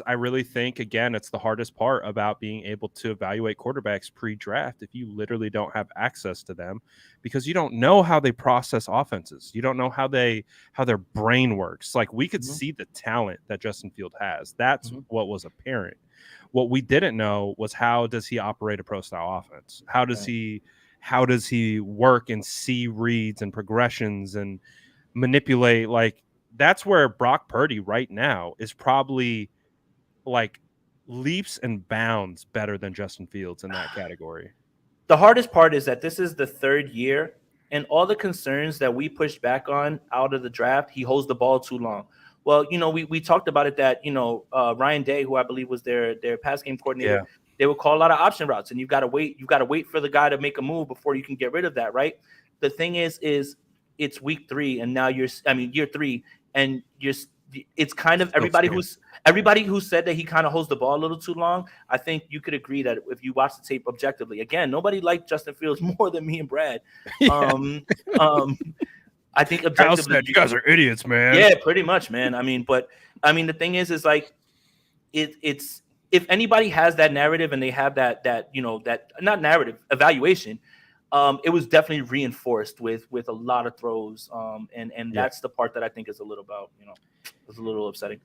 I really think, again, it's the hardest part about being able to evaluate quarterbacks pre-draft if you literally don't have access to them, because you don't know how they process offenses. You don't know how their brain works. Like, we could see the talent that Justin Fields has. That's what was apparent. What we didn't know was, how does he operate a pro-style offense? How does he work and see reads and progressions and manipulate? Like, that's where Brock Purdy right now is probably like leaps and bounds better than Justin Fields in that category. The hardest part is that this is the 3rd year, and all the concerns that we pushed back on out of the draft, he holds the ball too long. Well, we talked about it that, Ryan Day, who I believe was their pass game coordinator, they would call a lot of option routes, and you've got to wait for the guy to make a move before you can get rid of that, right? The thing is it's week 3, and now year 3, and it's kind of everybody who said that he kind of holds the ball a little too long. I think you could agree that if you watch the tape objectively, again, nobody liked Justin Fields more than me and Brad. I think objectively, you guys are idiots, man. Yeah, pretty much, man. The thing is like it's if anybody has that narrative and they have that not narrative evaluation, it was definitely reinforced with a lot of throws, and that's the part that I think is a little upsetting.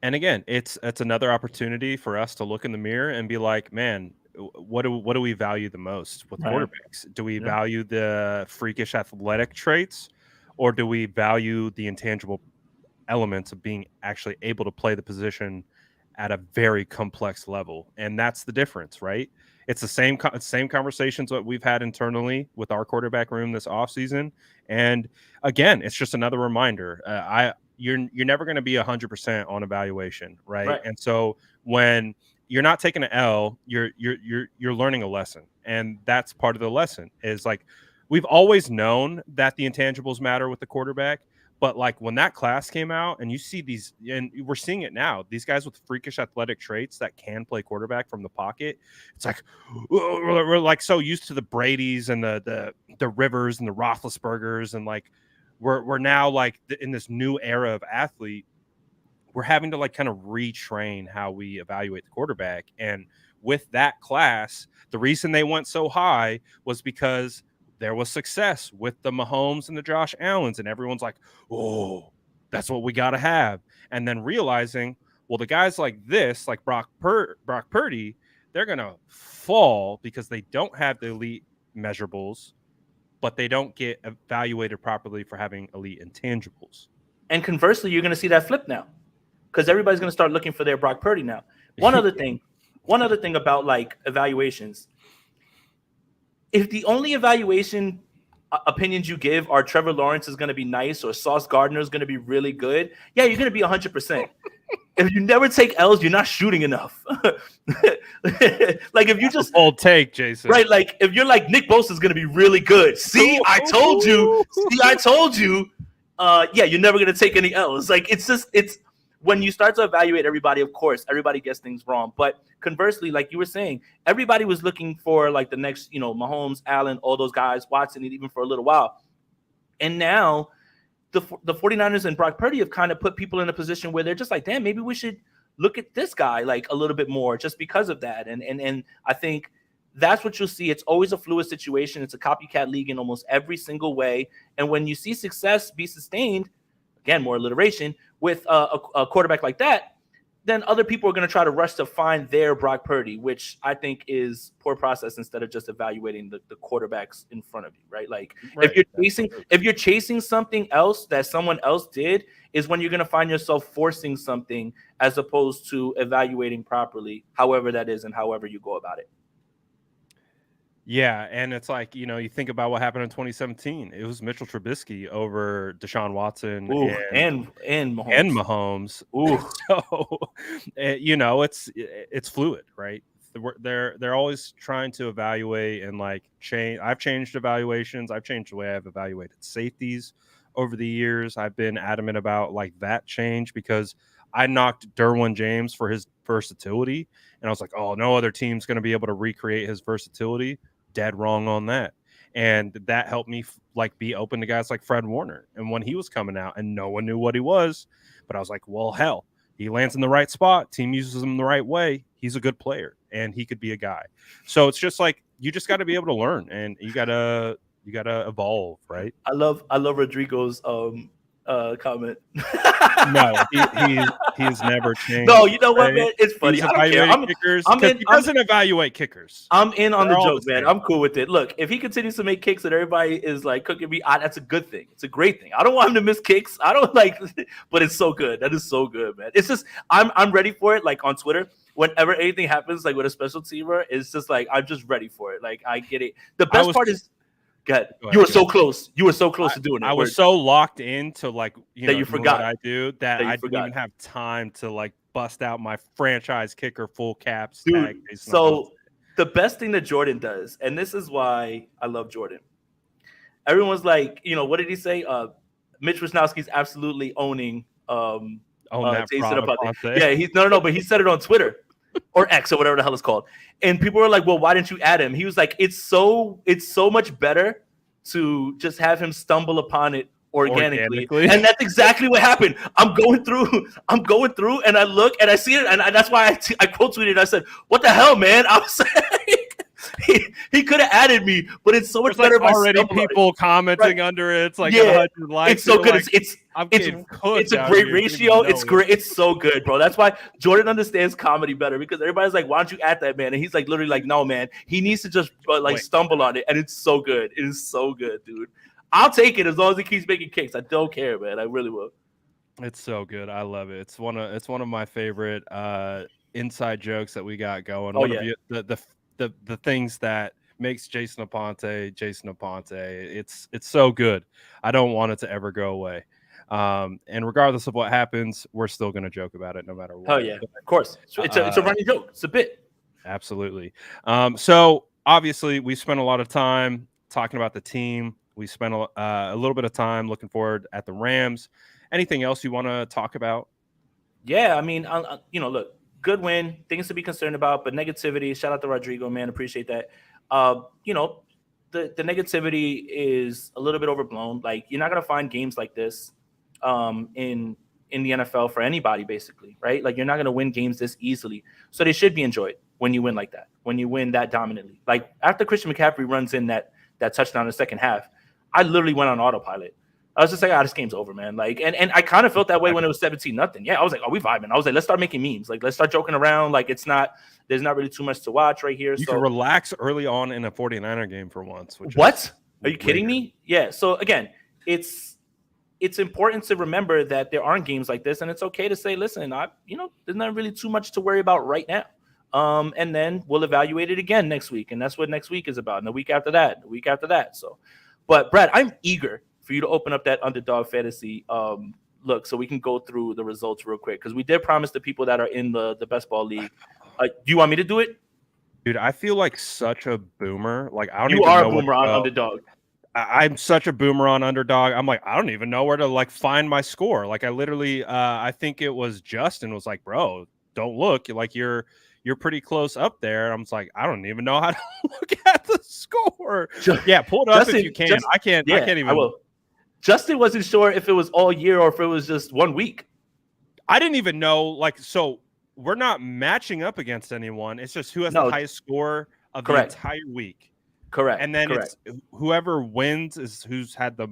And again, it's another opportunity for us to look in the mirror and be like, man, what do we value the most with quarterbacks? Do we value the freakish athletic traits, or do we value the intangible elements of being actually able to play the position at a very complex level? And that's the difference, right? It's the same conversations that we've had internally with our quarterback room this offseason. And again, it's just another reminder. You're never going to be 100% on evaluation, right? And so when you're not taking an L, you're learning a lesson, and that's part of the lesson. Is like, we've always known that the intangibles matter with the quarterback. But like, when that class came out and you see these, and we're seeing it now, these guys with freakish athletic traits that can play quarterback from the pocket, it's like, we're like so used to the Bradys and the Rivers and the Roethlisbergers, and like we're now like in this new era of athlete, we're having to like kind of retrain how we evaluate the quarterback. And with that class, the reason they went so high was because there was success with the Mahomes and the Josh Allens, and everyone's like, oh, that's what we got to have. And then realizing, well, the guys like this, like Brock Purdy, they're going to fall because they don't have the elite measurables, but they don't get evaluated properly for having elite intangibles. And conversely, you're going to see that flip now, because everybody's going to start looking for their Brock Purdy now. One other thing about like evaluations. If the only evaluation opinions you give are Trevor Lawrence is going to be nice or Sauce Gardner is going to be really good, yeah, you're going to be 100%. if you never take L's, you're not shooting enough. Like if you just bold take, Jason. Right, like if you're like Nick Bosa is going to be really good. See, I told you. See, I told you. Yeah, you're never going to take any L's. Like it's when you start to evaluate everybody. Of course, everybody gets things wrong. But conversely, like you were saying, everybody was looking for like the next, Mahomes, Allen, all those guys, Watson, even for a little while. And now the 49ers and Brock Purdy have kind of put people in a position where they're just like, damn, maybe we should look at this guy like a little bit more just because of that. And I think that's what you'll see. It's always a fluid situation. It's a copycat league in almost every single way. And when you see success be sustained, again, more alliteration, with a quarterback like that, then other people are going to try to rush to find their Brock Purdy, which I think is poor process instead of just evaluating the quarterbacks in front of you, right? Like Right. if you're chasing something else that someone else did, is when you're going to find yourself forcing something as opposed to evaluating properly, however that is and however you go about it. Yeah, and it's like, you think about what happened in 2017. It was Mitchell Trubisky over Deshaun Watson and Mahomes. and Mahomes. Ooh. So, it's fluid, right? They're always trying to evaluate and like change. I've changed evaluations. I've changed the way I've evaluated safeties over the years. I've been adamant about like that change because I knocked Derwin James for his versatility, and I was like, oh, no other team's going to be able to recreate his versatility. Dead wrong on that. And that helped me like be open to guys like Fred Warner. And when he was coming out and no one knew what he was, but I was like, well, hell, he lands in the right spot. Team uses him the right way. He's a good player and he could be a guy. So it's just like, you just got to be able to learn and you gotta evolve, right? I love Rodrigo's comment. No, he's never changed. No, you know what, man? It's funny. I don't care. Kickers. He doesn't evaluate kickers. I'm in on the joke, man. I'm cool with it. Look, if he continues to make kicks and everybody is like cooking me, that's a good thing. It's a great thing. I don't want him to miss kicks. I don't like, but it's so good. That is so good, man. It's just I'm ready for it. Like on Twitter, whenever anything happens, like with a special teamer, it's just like I'm just ready for it. Like I get it. The best part is. You were so close. You were so close to doing it. I was so locked into like that you forgot what I do that I didn't even have time to like bust out my franchise kicker full caps. Dude, so the best thing that Jordan does, and this is why I love Jordan. Everyone's like, what did he say? Mitch Wisnowski's absolutely owning that product. Yeah, he's no, but he said it on Twitter. Or X or whatever the hell it's called. And people were like, well, why didn't you add him? He was like, it's so much better to just have him stumble upon it organically. And that's exactly what happened. I'm going through and I look and I see it. And that's why I quote tweeted. I said, what the hell, man? I was like, he could have added me, but it's so much better. Like already people commenting under it. It's like 100 likes. It's so good. Like, it's a great ratio. It's great. It's so good, bro. That's why Jordan understands comedy better because everybody's like, why don't you add that, man? And he's like literally like, no, man. He needs to just stumble on it. And it's so good. It is so good, dude. I'll take it as long as he keeps making kicks. I don't care, man. I really will. It's so good. I love it. It's one of my favorite inside jokes that we got going. The things that makes Jason Aponte. It's so good. I don't want it to ever go away. And regardless of what happens, we're still going to joke about it no matter what. Oh yeah, of course. It's a running joke. It's a bit. Absolutely. So obviously we spent a lot of time talking about the team. We spent a little bit of time looking forward at the Rams. Anything else you want to talk about? Yeah, I mean, look, good win, things to be concerned about, but negativity. Shout out to Rodrigo, man. Appreciate that. The negativity is a little bit overblown. Like, you're not going to find games like this in the NFL for anybody, basically, right? Like, you're not going to win games this easily. So they should be enjoyed when you win like that, when you win that dominantly. Like, after Christian McCaffrey runs in that touchdown in the second half, I literally went on autopilot. I was just like, this game's over, man. Like, and I kind of felt that way when it was 17-0. Yeah, I was like, we vibing. I was like, let's start making memes. Like, let's start joking around. Like, there's not really too much to watch right here. You can relax early on in a 49er game for once. What? Are you kidding me? Yeah. So again, it's important to remember that there aren't games like this, and it's okay to say, listen, there's not really too much to worry about right now. And then we'll evaluate it again next week, and that's what next week is about, and the week after that, So, but Brad, I'm eager for you to open up that underdog fantasy look so we can go through the results real quick because we did promise the people that are in the best ball league. Do you want me to do it? Dude, I feel like such a boomer. Like I don't You even are know a boomer where to on go. Underdog. I'm such a boomer on Underdog. I'm like, I don't even know where to like find my score. Like I literally, I think it was Justin was like, bro, don't look. Like you're pretty close up there. I'm just like, I don't even know how to look at the score. Yeah, pull it up if you can. I can't even. I will. Justin wasn't sure if it was all year or if it was just 1 week. I didn't even know. Like, so we're not matching up against anyone. It's just who has the highest score of the entire week. Correct. And then it's whoever wins is who's had the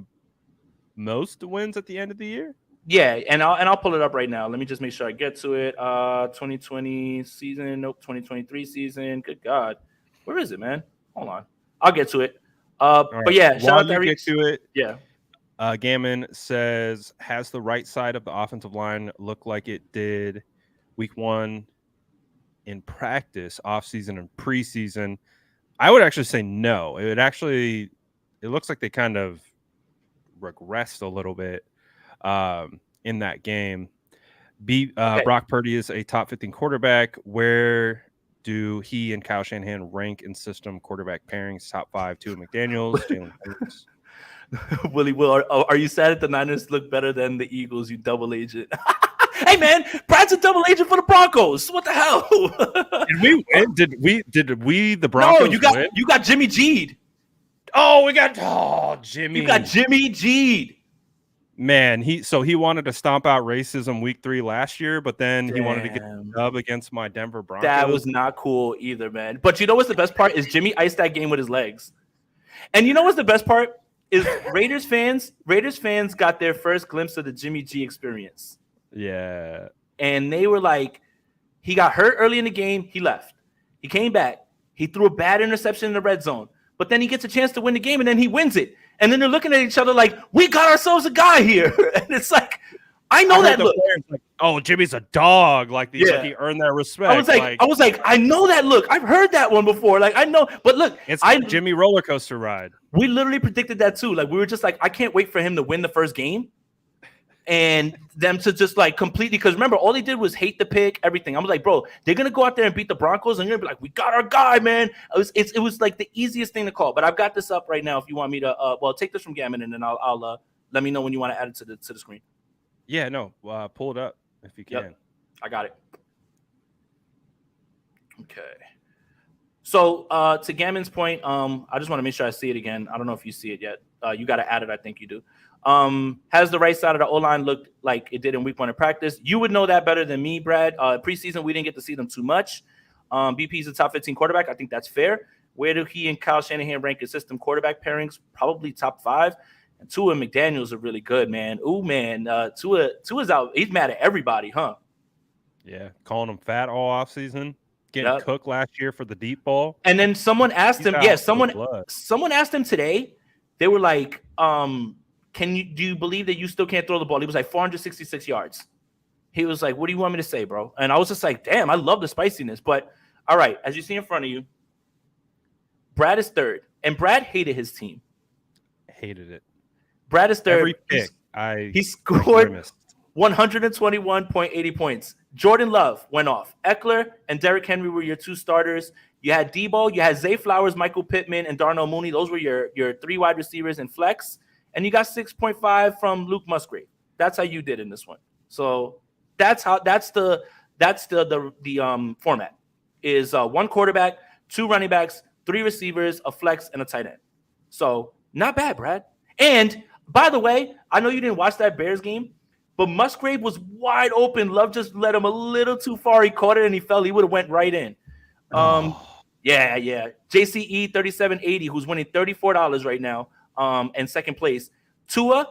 most wins at the end of the year. Yeah, and I'll pull it up right now. Let me just make sure I get to it. 2020 season, nope, 2023 season. Good God, where is it, man? Hold on, I'll get to it. But yeah, shout out to get to it. Yeah. Gammon says, has the right side of the offensive line look like it did week 1 in practice, offseason, and preseason? I would actually say no. It looks like they kind of regressed a little bit in that game. Brock Purdy is a top 15 quarterback. Where do he and Kyle Shanahan rank in system quarterback pairings? Top 5, Tua McDaniels, Jalen Hurts. Willie Will, are you sad that the Niners look better than the Eagles, you double agent? Hey man, Brad's a double agent for the Broncos. What the hell? Did we win? Did we the Broncos? No, you got Jimmy G'd. Oh, Jimmy. You got Jimmy G'd. Man, he wanted to stomp out racism week 3 last year, but then he wanted to get a dub against my Denver Broncos. That was not cool either, man. But you know what's the best part is Jimmy iced that game with his legs. And you know what's the best part is Raiders fans got their first glimpse of the Jimmy G experience. Yeah. And they were like, he got hurt early in the game. He left. He came back. He threw a bad interception in the red zone. But then he gets a chance to win the game, and then he wins it. And then they're looking at each other like, we got ourselves a guy here. And it's like, I know that look. Like, oh, Jimmy's a dog. Like he earned that respect. I was like, I know that look. I've heard that one before. Like, I know. But look, it's the Jimmy roller coaster ride. We literally predicted that too. Like, we were just like, I can't wait for him to win the first game. And them to just like completely, because remember, all they did was hate the pick, everything. I was like, bro, they're gonna go out there and beat the Broncos, and you're gonna be like, we got our guy, man. It was like the easiest thing to call. But I've got this up right now. If you want me to, take this from Gammon, and then I'll let me know when you want to add it to the screen. Yeah, no, pull it up if you can. Yep, I got it. Okay. So to Gammon's point, I just want to make sure I see it again. I don't know if you see it yet. You got to add it. I think you do. Has the right side of the O-line looked like it did in week 1 in practice? You would know that better than me, Brad. Preseason, we didn't get to see them too much. BP's a top 15 quarterback. I think that's fair. Where do he and Kyle Shanahan rank in system quarterback pairings? Probably top 5. And Tua and McDaniels are really good, man. Ooh, man. Tua's out. He's mad at everybody, huh? Yeah, calling him fat all offseason. Getting cooked last year for the deep ball. And then someone asked him, someone asked him today. They were like, do you believe that you still can't throw the ball? He was like 466 yards. He was like, what do you want me to say, bro? And I was just like, damn, I love the spiciness. But all right, as you see in front of you, Brad is 3rd. And Brad hated his team. Hated it. Brad is 3rd. Every pick. He scored 121.80 points. Jordan Love went off. Eckler and Derrick Henry were your 2 starters. You had Debo, you had Zay Flowers, Michael Pittman, and Darnell Mooney. Those were your 3 wide receivers in flex. And you got 6.5 from Luke Musgrave. That's how you did in this one. So that's the format is 1 quarterback, 2 running backs, 3 receivers, a flex, and a tight end. So not bad, Brad. And by the way, I know you didn't watch that Bears game, but Musgrave was wide open. Love just led him a little too far. He caught it and he fell. He would have went right in. Yeah. JCE 3780, who's winning $34 right now. And second place, Tua,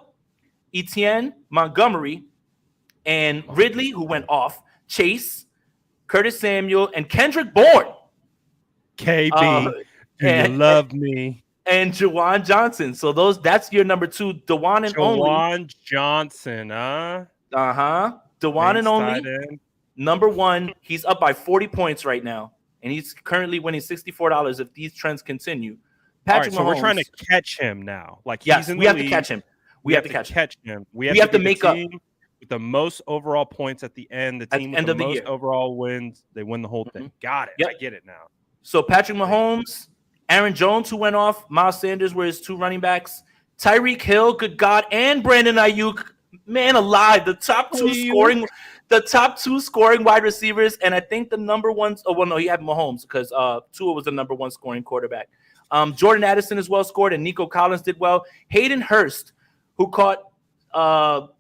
Etienne, Montgomery, and Ridley, who went off, Chase, Curtis Samuel, and Kendrick Bourne. KB, do you love me? And Jawan Johnson. So that's your number 2, Dewan and only. Jawan Johnson, huh? Dewan and only. Number 1, he's up by 40 points right now. And he's currently winning $64 if these trends continue. Patrick Mahomes, we're trying to catch him now. Like we have to catch him. We have to catch him. We have to make up. with the most overall points at the end. The team with the most overall wins, they win the whole thing. Got it. Yep. I get it now. So Patrick Mahomes, Aaron Jones, who went off, Miles Sanders were his 2 running backs, Tyreek Hill, good God, and Brandon Ayuk. Man alive, the top 2 scoring wide receivers, and I think the number one. Oh well, no, he had Mahomes because Tua was the number 1 scoring quarterback. Jordan Addison as well scored, and Nico Collins did well. Hayden Hurst, who caught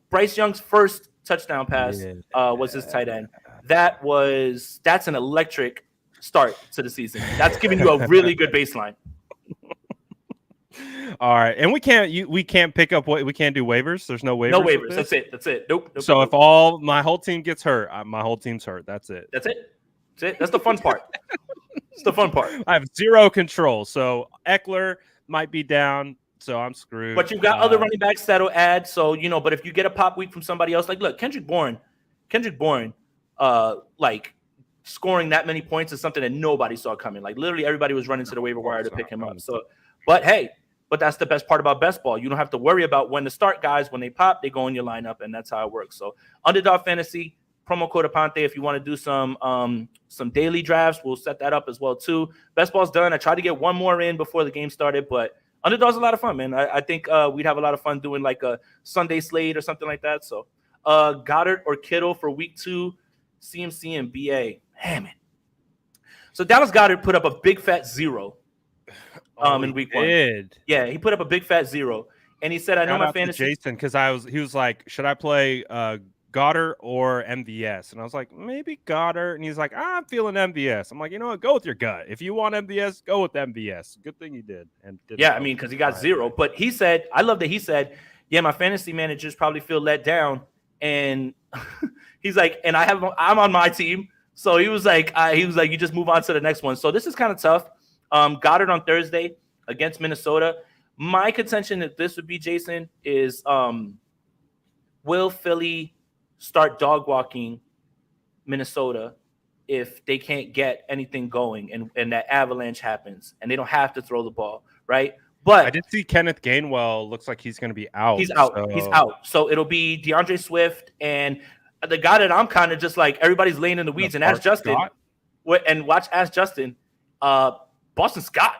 Bryce Young's first touchdown pass, was his tight end. That's an electric start to the season. That's giving you a really good baseline. All right, and we can't pick up what we can't do waivers. There's no waivers. No waivers. That's it. Nope. So if my whole team gets hurt, my whole team's hurt. That's it. That's the fun part. It's the fun part. I have 0 control. So Eckler might be down, so I'm screwed. But you've got other running backs that'll add. So but if you get a pop week from somebody else, like look, Kendrick Bourne, like scoring that many points is something that nobody saw coming. Like literally everybody was running to the waiver wire to pick him up. So, but that's the best part about best ball. You don't have to worry about when to start guys. When they pop, they go in your lineup, and that's how it works. So Underdog Fantasy, promo code Aponte. If you want to do some daily drafts, we'll set that up as well too. Best ball's done. I tried to get one more in before the game started, but Underdog's a lot of fun, man. I think we'd have a lot of fun doing like a Sunday slate or something like that. So Goddard or Kittle for week 2, CMC and BA. Damn it. So Dallas Goddard put up a big fat 0 in week 1. Yeah, he put up a big fat 0. And he said, I know my fantasy. Jason, because he was like, should I play Goddard or MVS? And I was like, maybe Goddard. And he's like, I'm feeling MVS. I'm like, you know what? Go with your gut. If you want MVS, go with MVS. Good thing you did. I mean, because he got 0. But he said, I love that he said, yeah, my fantasy managers probably feel let down. And he's like, and I'm on my team. So he was like, you just move on to the next one. So this is kind of tough. Goddard on Thursday against Minnesota. My contention that this would be, Jason, is will Philly start dog walking Minnesota if they can't get anything going and that avalanche happens and they don't have to throw the ball, right? But I did see Kenneth Gainwell looks like he's going to be out. He's out. So it'll be DeAndre Swift and the guy that I'm kind of just like everybody's laying in the weeds and ask Justin Boston Scott.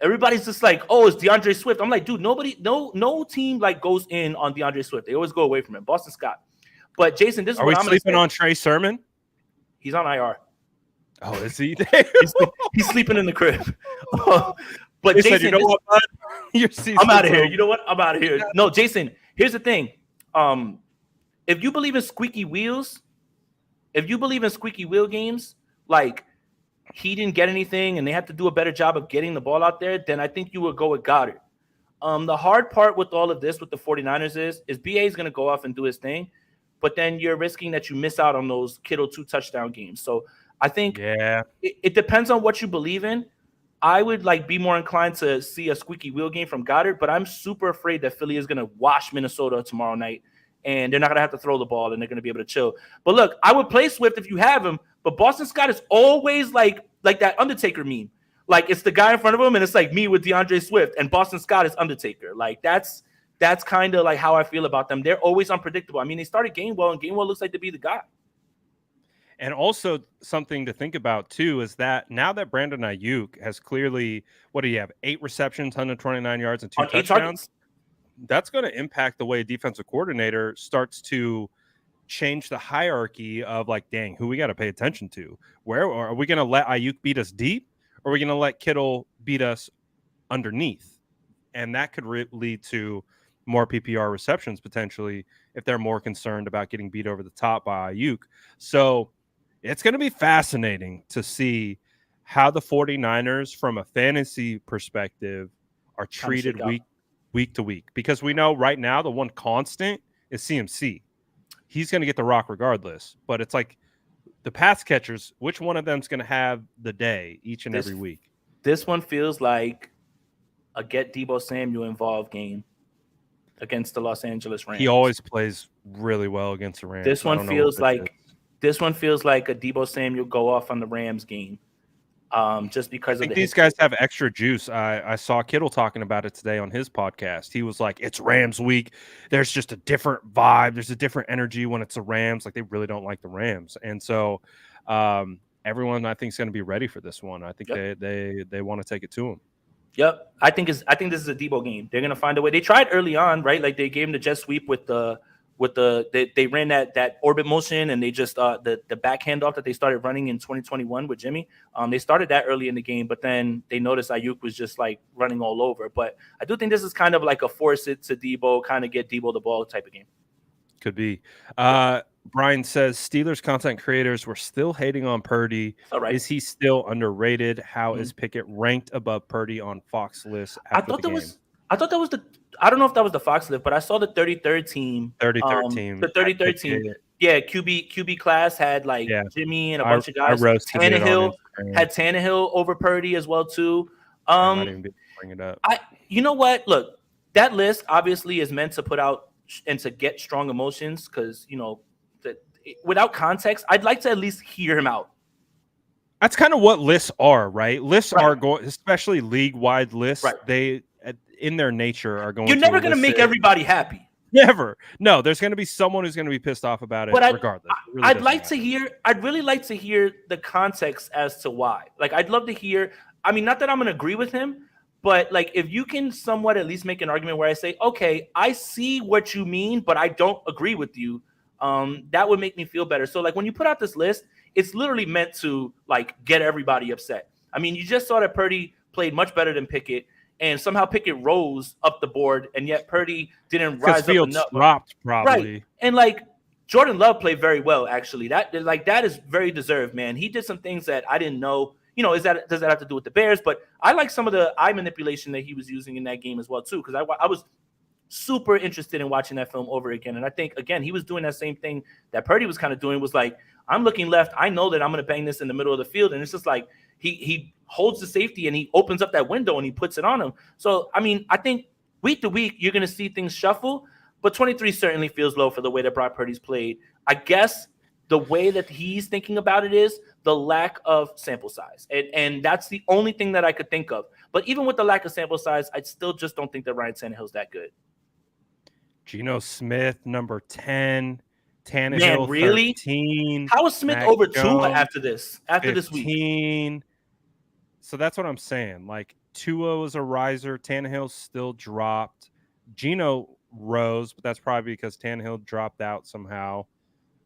Everybody's just like, oh, it's DeAndre Swift. I'm like, dude, no team like goes in on DeAndre Swift. They always go away from him. Boston Scott. But Jason, this is what I'm sleeping on Trey Sermon? He's on IR. Oh, is he? he's sleeping in the crib. But they Jason, said, you know what, bud? I'm out of here. You know what? I'm out of here. No, Jason, here's the thing. If you believe in squeaky wheel games, like he didn't get anything and they have to do a better job of getting the ball out there, then I think you would go with Goddard. The hard part with all of this with the 49ers is BA is going to go off and do his thing, but then you're risking that you miss out on those Kittle 2 touchdown games. So I think it depends on what you believe in. I would be more inclined to see a squeaky wheel game from Goddard, but I'm super afraid that Philly is going to wash Minnesota tomorrow night. And they're not going to have to throw the ball, and they're going to be able to chill. But look, I would play Swift if you have him, but Boston Scott is always like that Undertaker meme. Like, it's the guy in front of him, and it's like me with DeAndre Swift, and Boston Scott is Undertaker. Like, that's kind of like how I feel about them. They're always unpredictable. I mean, they started Gainwell, and Gainwell looks like to be the guy. And also something to think about, too, is that now that Brandon Ayuk has clearly, what do you have, 8 receptions, 129 yards, and 2 touchdowns? That's going to impact the way a defensive coordinator starts to change the hierarchy of like, dang, who we got to pay attention to? Where are we going to let Ayuk beat us deep, or are we going to let Kittle beat us underneath? And that could lead to more PPR receptions potentially if they're more concerned about getting beat over the top by Ayuk. So it's going to be fascinating to see how the 49ers from a fantasy perspective are treated week to week, because we know right now the one constant is CMC. He's going to get the rock regardless, but it's like the pass catchers, which one of them's going to have the day each and every week? This one feels like a get Deebo Samuel involved game against the Los Angeles Rams. He always plays really well against the Rams. This one feels like a Deebo Samuel go off on the Rams game just because I of think the these history. guys have extra juice. I saw Kittle talking about it today on his podcast. He was like, "It's Rams week. There's just a different vibe. There's a different energy when it's the Rams. Like they really don't like the Rams." And so everyone I think is going to be ready for this one. I think Yep. they want to take it to them. Yep. I think this is a Debo game. They're gonna find a way. They tried early on, right? Like they gave him the jet sweep with they ran that orbit motion and they just the back handoff that they started running in 2021 with Jimmy. They started that early in the game, but then they noticed Ayuk was just like running all over. But I do think this is kind of like a force it to Debo, kind of get Debo the ball type of game. Could be. Brian says Steelers content creators were still hating on Purdy. All right. Is he still underrated? How is Pickett ranked above Purdy on Fox list after the game? I thought that was I don't know if that was the Fox list, but I saw the 33rd team. 33rd team. The 33rd team. Yeah, QB class had like Jimmy and a bunch of guys. Tannehill had Tannehill over Purdy as well too. I might even bring it up. You know what? Look, that list obviously is meant to put out and to get strong emotions because without context, I'd like to at least hear him out. That's kind of what lists are, right? Lists are going, especially league-wide lists. Right. They, in their nature, are going. You're never going to make everybody happy. Never. No, there's going to be someone who's going to be pissed off about it, regardless. I'd really like to hear the context as to why. Like, I'd love to hear. I mean, not that I'm going to agree with him, but like, if you can somewhat at least make an argument where I say, okay, I see what you mean, but I don't agree with you. That would make me feel better. So, like, when you put out this list, it's literally meant to like get everybody upset. I mean, you just saw that Purdy played much better than Pickett. And somehow Pickett rose up the board, and yet Purdy didn't rise up enough. Dropped probably. Right. And like Jordan Love played very well, actually. That is very deserved, man. He did some things that I didn't know. Does that have to do with the Bears? But I like some of the eye manipulation that he was using in that game as well, too, because I was super interested in watching that film over again. And I think, again, he was doing that same thing that Purdy was kind of doing, was like, I'm looking left. I know that I'm going to bang this in the middle of the field. And it's just like he holds the safety and he opens up that window and he puts it on him. So, I mean, I think week to week, you're going to see things shuffle, but 23 certainly feels low for the way that Brock Purdy's played. I guess the way that he's thinking about it is the lack of sample size. And that's the only thing that I could think of. But even with the lack of sample size, I still just don't think that Ryan Tannehill's that good. Geno Smith, number 10. Tannehill, man, really? 13. How is Smith Mac over Jones, 2 after this? After 15. This week? So that's what I'm saying. Like, Tua was a riser. Tannehill still dropped. Geno rose, but that's probably because Tannehill dropped out somehow.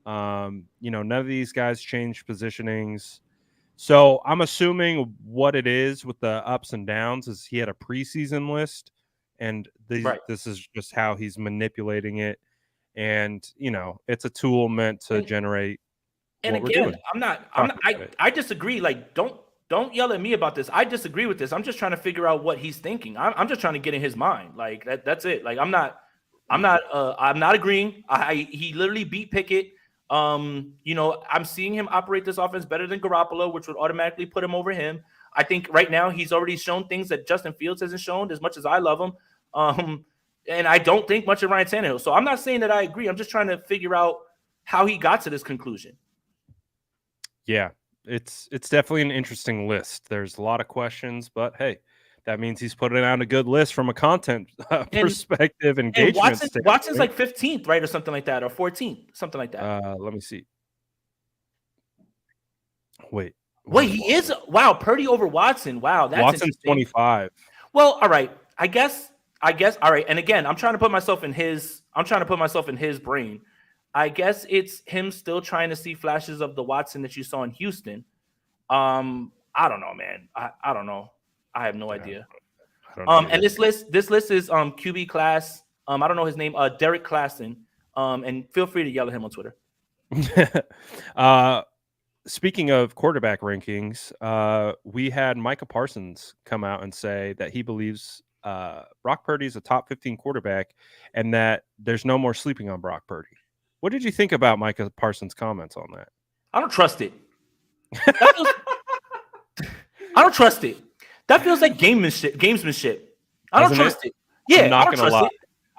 None of these guys changed positionings. So I'm assuming what it is with the ups and downs is he had a preseason list, and this is just how he's manipulating it. And, it's a tool meant to generate. And again, I disagree. Like, don't yell at me about this. I disagree with this. I'm just trying to figure out what he's thinking. I'm just trying to get in his mind. Like that's it. Like I'm not agreeing. He literally beat Pickett. I'm seeing him operate this offense better than Garoppolo, which would automatically put him over him. I think right now he's already shown things that Justin Fields hasn't shown, as much as I love him. And I don't think much of Ryan Tannehill. So I'm not saying that I agree. I'm just trying to figure out how he got to this conclusion. Yeah. It's definitely an interesting list. There's a lot of questions, but hey, that means he's putting out a good list from a content perspective, engagement. And Watson's like 15th, right, or something like that, or 14th, something like that. Let me see. Wait, he is. Wow, Purdy over Watson. Wow, that's Watson's 25. Well, all right. I guess. All right. And again, I'm trying to put myself in his brain. I guess it's him still trying to see flashes of the Watson that you saw in Houston. I don't know, man. I don't know. I have no idea. And this list is QB class. I don't know his name. Derek Klassen. And feel free to yell at him on Twitter. Speaking of quarterback rankings, we had Micah Parsons come out and say that he believes Brock Purdy is a top 15 quarterback and that there's no more sleeping on Brock Purdy. What did you think about Micah Parsons' comments on that? I don't trust it. I don't trust it. That feels like gamesmanship. I don't trust it. Yeah, I'm not gonna lie.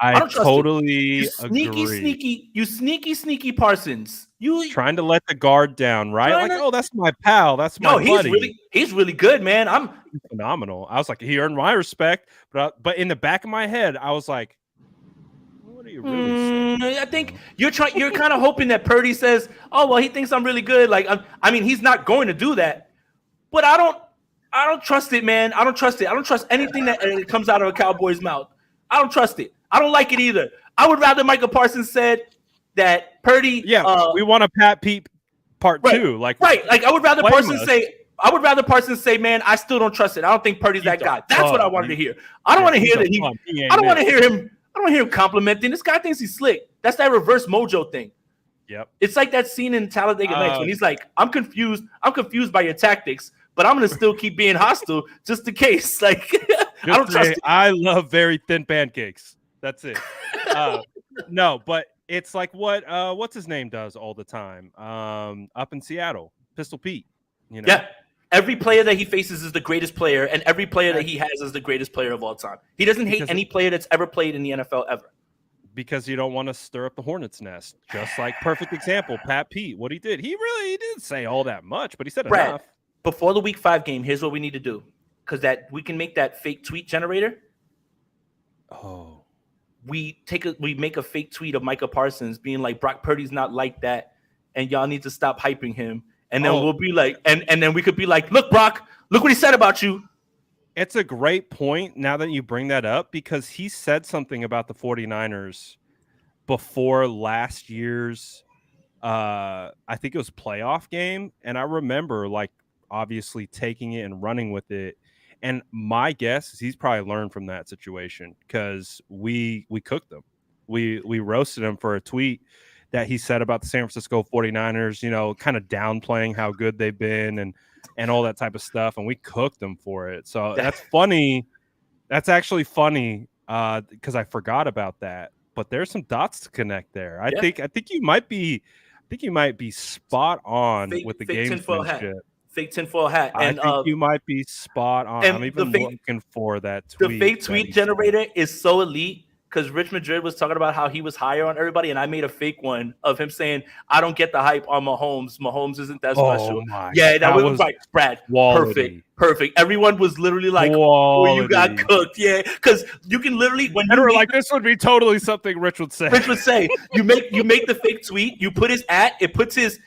I don't trust him. totally agree. You sneaky Parsons. You Trying to let the guard down, right? Like, oh, that's my pal. That's my buddy. He's really good, man. He's phenomenal. I was like, he earned my respect, but in the back of my head, I was like, what are you really saying? I think you're kind of hoping that Purdy says, oh, well, he thinks I'm really good. Like, I mean, he's not going to do that, but I don't trust it, man. I don't trust it. I don't trust anything that comes out of a Cowboy's mouth. I don't trust it. I don't like it either. I would rather Micah Parsons said that Purdy. Yeah, we want a Pat Pete part 2. Like I would rather Parsons say, man, I still don't trust it. I don't think Purdy's that guy. That's what I wanted to hear. I don't want to hear that I don't want to hear him. I don't want to hear him complimenting. This guy thinks he's slick. That's that reverse mojo thing. Yep. It's like that scene in Talladega Nights when he's like, I'm confused by your tactics, but I'm gonna still keep being hostile just in case. Like, I don't trust it. I love very thin pancakes. That's it. No, but it's like what's his name does all the time. Up in Seattle, Pistol Pete. You know? Yeah. Every player that he faces is the greatest player, and every player that he has is the greatest player of all time. He doesn't hate any player that's ever played in the NFL ever. Because you don't want to stir up the hornet's nest. Just like perfect example, Pat Pete, what he did. He didn't say all that much, but he said enough. Before the Week 5 game, here's what we need to do. Because we can make that fake tweet generator. Oh. We make a fake tweet of Micah Parsons being like, Brock Purdy's not like that, and y'all need to stop hyping him. And then we'll be like, and then we could be like, look, Brock, look what he said about you. It's a great point now that you bring that up, because he said something about the 49ers before last year's, I think it was playoff game. And I remember like obviously taking it and running with it. And my guess is he's probably learned from that situation, because we cooked them. We roasted him for a tweet that he said about the San Francisco 49ers, you know, kind of downplaying how good they've been and all that type of stuff. And we cooked them for it. So that's funny. That's actually funny because I forgot about that. But there's some dots to connect there. I think you might be spot on with the gamesmanship. Fake tinfoil hat. And I think you might be spot on. I'm even looking for that tweet. The fake tweet generator is so elite, because Rich Madrid was talking about how he was higher on everybody, and I made a fake one of him saying, I don't get the hype on Mahomes. Mahomes isn't that special. That was right, Brad. Quality. Perfect. Everyone was literally like, oh, you got cooked. Yeah, because you can literally, when you were like, this would be totally something Rich would say. You make the fake tweet, you put his it puts his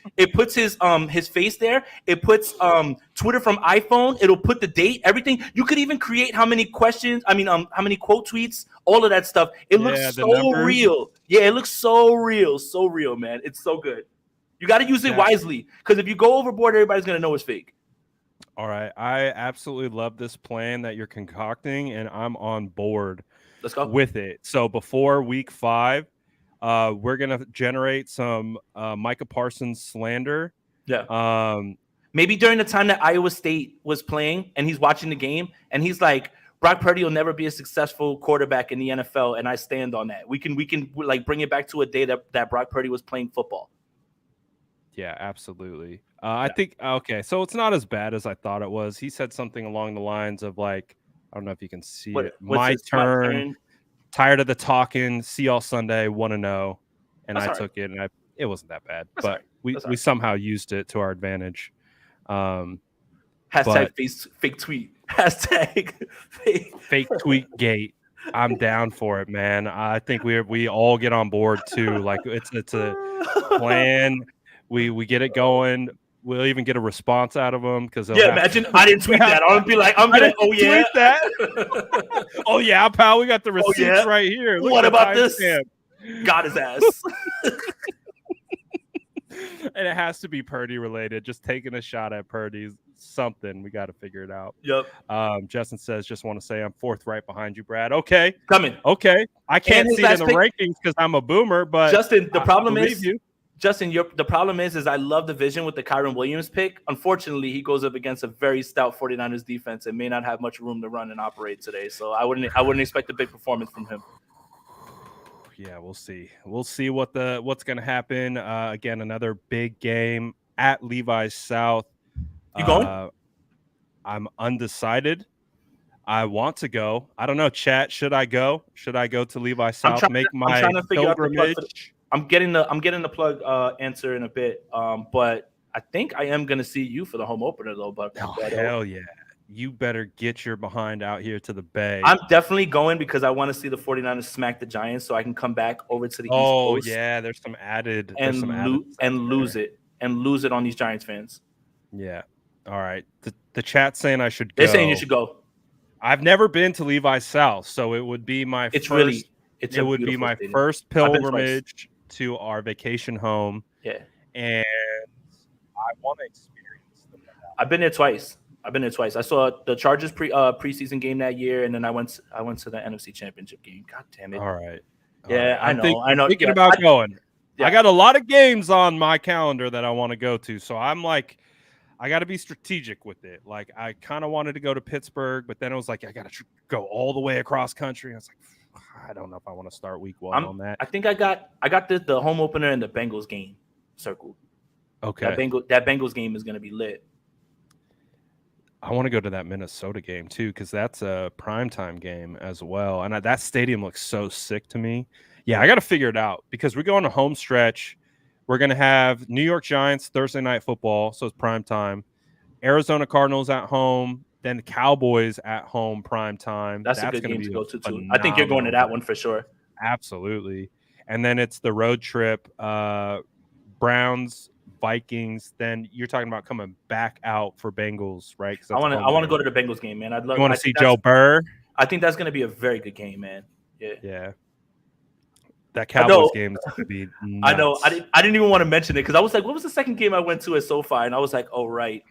face there, it puts Twitter from iPhone, it'll put the date, everything. You could even create how many quote tweets, all of that stuff. It looks so real. Yeah, it looks so real, man. It's so good. You got to use it wisely, because if you go overboard, everybody's gonna know it's fake. All right, I absolutely love this plan that you're concocting, and I'm on board. Let's go with it. So before Week 5, we're gonna generate some Micah Parsons slander. Yeah. Maybe during the time that Iowa State was playing, and he's watching the game, and he's like, Brock Purdy will never be a successful quarterback in the NFL, and I stand on that. We can like bring it back to a day that Brock Purdy was playing football. Yeah, absolutely. I think, okay, so it's not as bad as I thought it was. He said something along the lines of like, I don't know if you can see it. My turn. Tired of the talking. See y'all Sunday. 1-0. And I took it, and it wasn't that bad. But we somehow used it to our advantage. Hashtag fake tweet. Hashtag fake tweet gate. I'm down for it, man. I think we all get on board too. Like it's a plan. We get it going. We'll even get a response out of them, because imagine I didn't tweet that. I'm gonna oh yeah, tweet that. Oh yeah, pal, we got the receipts right here. Look, what about this? Got his ass. And it has to be Purdy related. Just taking a shot at Purdy's something. We got to figure it out. Yep. Justin says, just want to say I'm 4th right behind you, Brad. Okay. Coming. Okay. I can't see it in the rankings because I'm a boomer, but Justin, the problem is the problem is I love the vision with the Kyron Williams pick. Unfortunately, he goes up against a very stout 49ers defense and may not have much room to run and operate today. So I wouldn't expect a big performance from him. Yeah, we'll see. We'll see what's going to happen. Again, another big game at Levi's South. You going? I'm undecided. I want to go. I don't know, chat. Should I go? Should I go to Levi South? Make I'm my trying to figure out the plug for pilgrimage. I'm getting the plug answer in a bit. But I think I am gonna see you for the home opener though. But Oh, hell yeah. You better get your behind out here to the Bay. I'm definitely going because I want to see the 49ers smack the Giants so I can come back over to the East Oh, Coast yeah. There's some added. and lose it on these Giants fans. Yeah. All right. The chat's saying I should go. They're saying you should go. I've never been to Levi South, so it would be my first. It would be my first pilgrimage to our vacation home. Yeah. And I want to experience them. I've been there twice. I saw the Chargers preseason game that year, and then I went to the NFC Championship game. God damn it! All right. Yeah, I know. I'm thinking about going. Yeah. I got a lot of games on my calendar that I want to go to, so I'm like, I got to be strategic with it. Like, I kind of wanted to go to Pittsburgh, but then it was like I got to go all the way across country. I was like, I don't know if I want to start week 1 on that. I think I got the home opener and the Bengals game circled. Okay. That Bengals game is going to be lit. I want to go to that Minnesota game too, because that's a primetime game as well. And that stadium looks so sick to me. Yeah, I got to figure it out because we're going to home stretch. We're going to have New York Giants Thursday night football, so it's primetime. Arizona Cardinals at home, then the Cowboys at home primetime. That's a good game to go to too. I think you're going to that one for sure. Absolutely. And then it's the road trip, Browns, Vikings. Then you're talking about coming back out for Bengals, right? I want to go to the Bengals game, man. You want to see Joe Burr? I think that's going to be a very good game, man. Yeah. That Cowboys game is going to be nuts. I know. I didn't even want to mention it because I was like, what was the second game I went to at SoFi? And I was like, oh, right.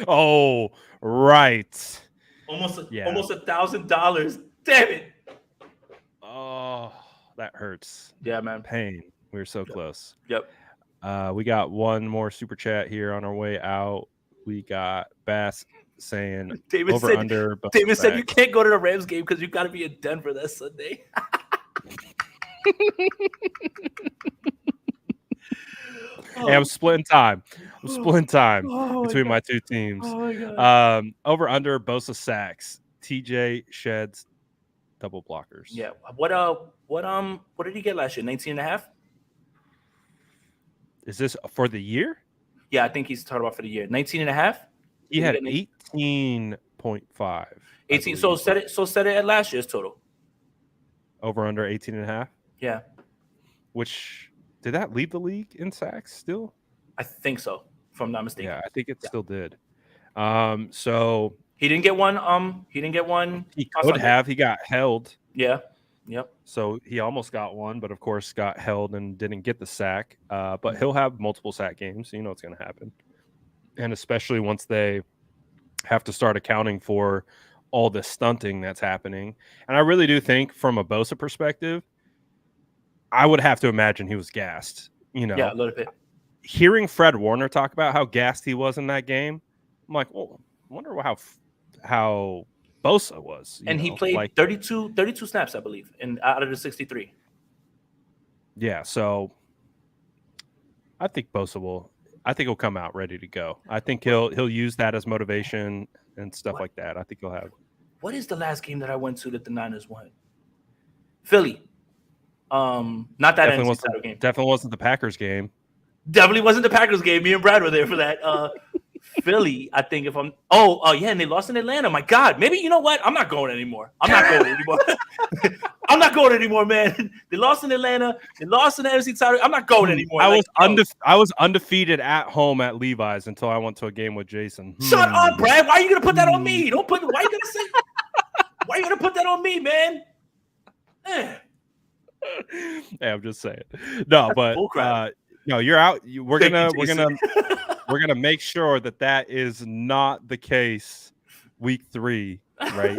Oh, right. Almost $1,000. Damn it. Oh, that hurts. Yeah, man. Pain. We were so close. Yep. We got one more super chat here on our way out. We got Bass saying David said you can't go to the Rams game because you got to be in Denver that Sunday. Hey, I'm splitting time. Between my two teams. Oh my God. Over under Bosa sacks. TJ sheds double blockers. Yeah. What did he get last year? 19 and a half? Is this for the year? Yeah, I think he's talking about for the year. 19 and a half? He had 18.5. 18. So set it at last year's total. Over under 18 and a half? Yeah. Which did that lead the league in sacks still? I think so, if I'm not mistaken. Yeah, I think it still did. So he didn't get one. He could have. He got held. Yeah. Yep. So he almost got one, but of course got held and didn't get the sack. But he'll have multiple sack games. So you know what's going to happen. And especially once they have to start accounting for all the stunting that's happening. And I really do think from a Bosa perspective, I would have to imagine he was gassed. You know, yeah, a little bit. Hearing Fred Warner talk about how gassed he was in that game, I'm like, well, I wonder how Bosa was. And he played like 32 snaps, I believe, out of the 63. Yeah, so I think he'll come out ready to go. I think he'll use that as motivation and stuff like that. I think he'll have. What is the last game that I went to that the Niners won? Philly. Not that NFC title game. Definitely wasn't the Packers game. Definitely wasn't the Packers game. Me and Brad were there for that. Philly, I think if I'm yeah, and they lost in Atlanta. My God, maybe you know what? I'm not going anymore. I'm not going anymore, man. They lost in Atlanta. They lost in the NFC title. I'm not going anymore. I was undefeated at home at Levi's until I went to a game with Jason. Shut up, Brad. Why are you gonna put that on me? Why are you gonna put that on me, man? Hey, I'm just saying. No, but no, you're out. We're gonna make sure that is not the case week 3, right?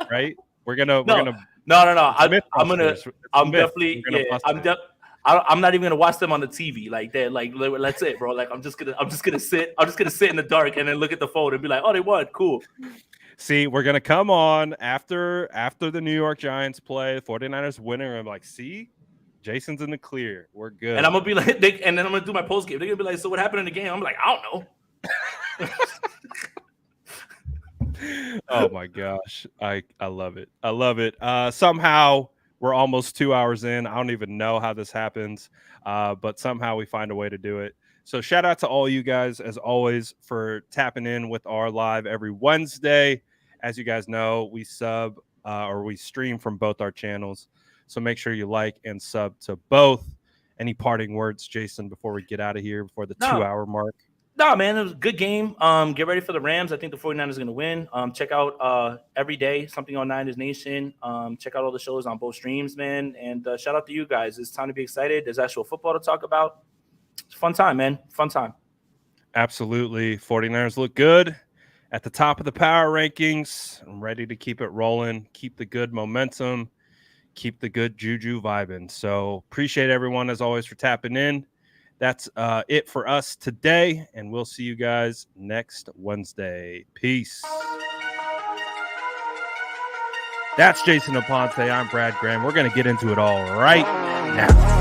Right? No. I'm not even gonna watch them on the TV like that. Like that's it, bro. Like I'm just gonna sit in the dark and then look at the phone and be like, oh, they won, cool. See, we're gonna come on after the New York Giants play, 49ers winning, and I'm like, see, Jason's in the clear. We're good. And I'm gonna be like, and then I'm gonna do my post game. They're gonna be like, so what happened in the game? I'm like, I don't know. Oh my gosh. I love it. I love it. Somehow we're almost 2 hours in. I don't even know how this happens. But somehow we find a way to do it. So shout out to all you guys as always for tapping in with our live every Wednesday. As you guys know, we sub or we stream from both our channels. So make sure you like and sub to both. Any parting words, Jason, before we get out of here before the 2 hour mark? No, man, it was a good game. Get ready for the Rams. I think the 49ers are going to win. Check out every day, something on Niners Nation. Check out all the shows on both streams, man. And shout out to you guys. It's time to be excited. There's actual football to talk about. It's a fun time, man. Fun time. Absolutely. 49ers look good at the top of the power rankings. I'm ready to keep it rolling, keep the good momentum, keep the good juju vibing. So appreciate everyone, as always, for tapping in. That's it for us today, and we'll see you guys next Wednesday. Peace. That's Jason Aponte. I'm Brad Graham. We're going to get into it all right now.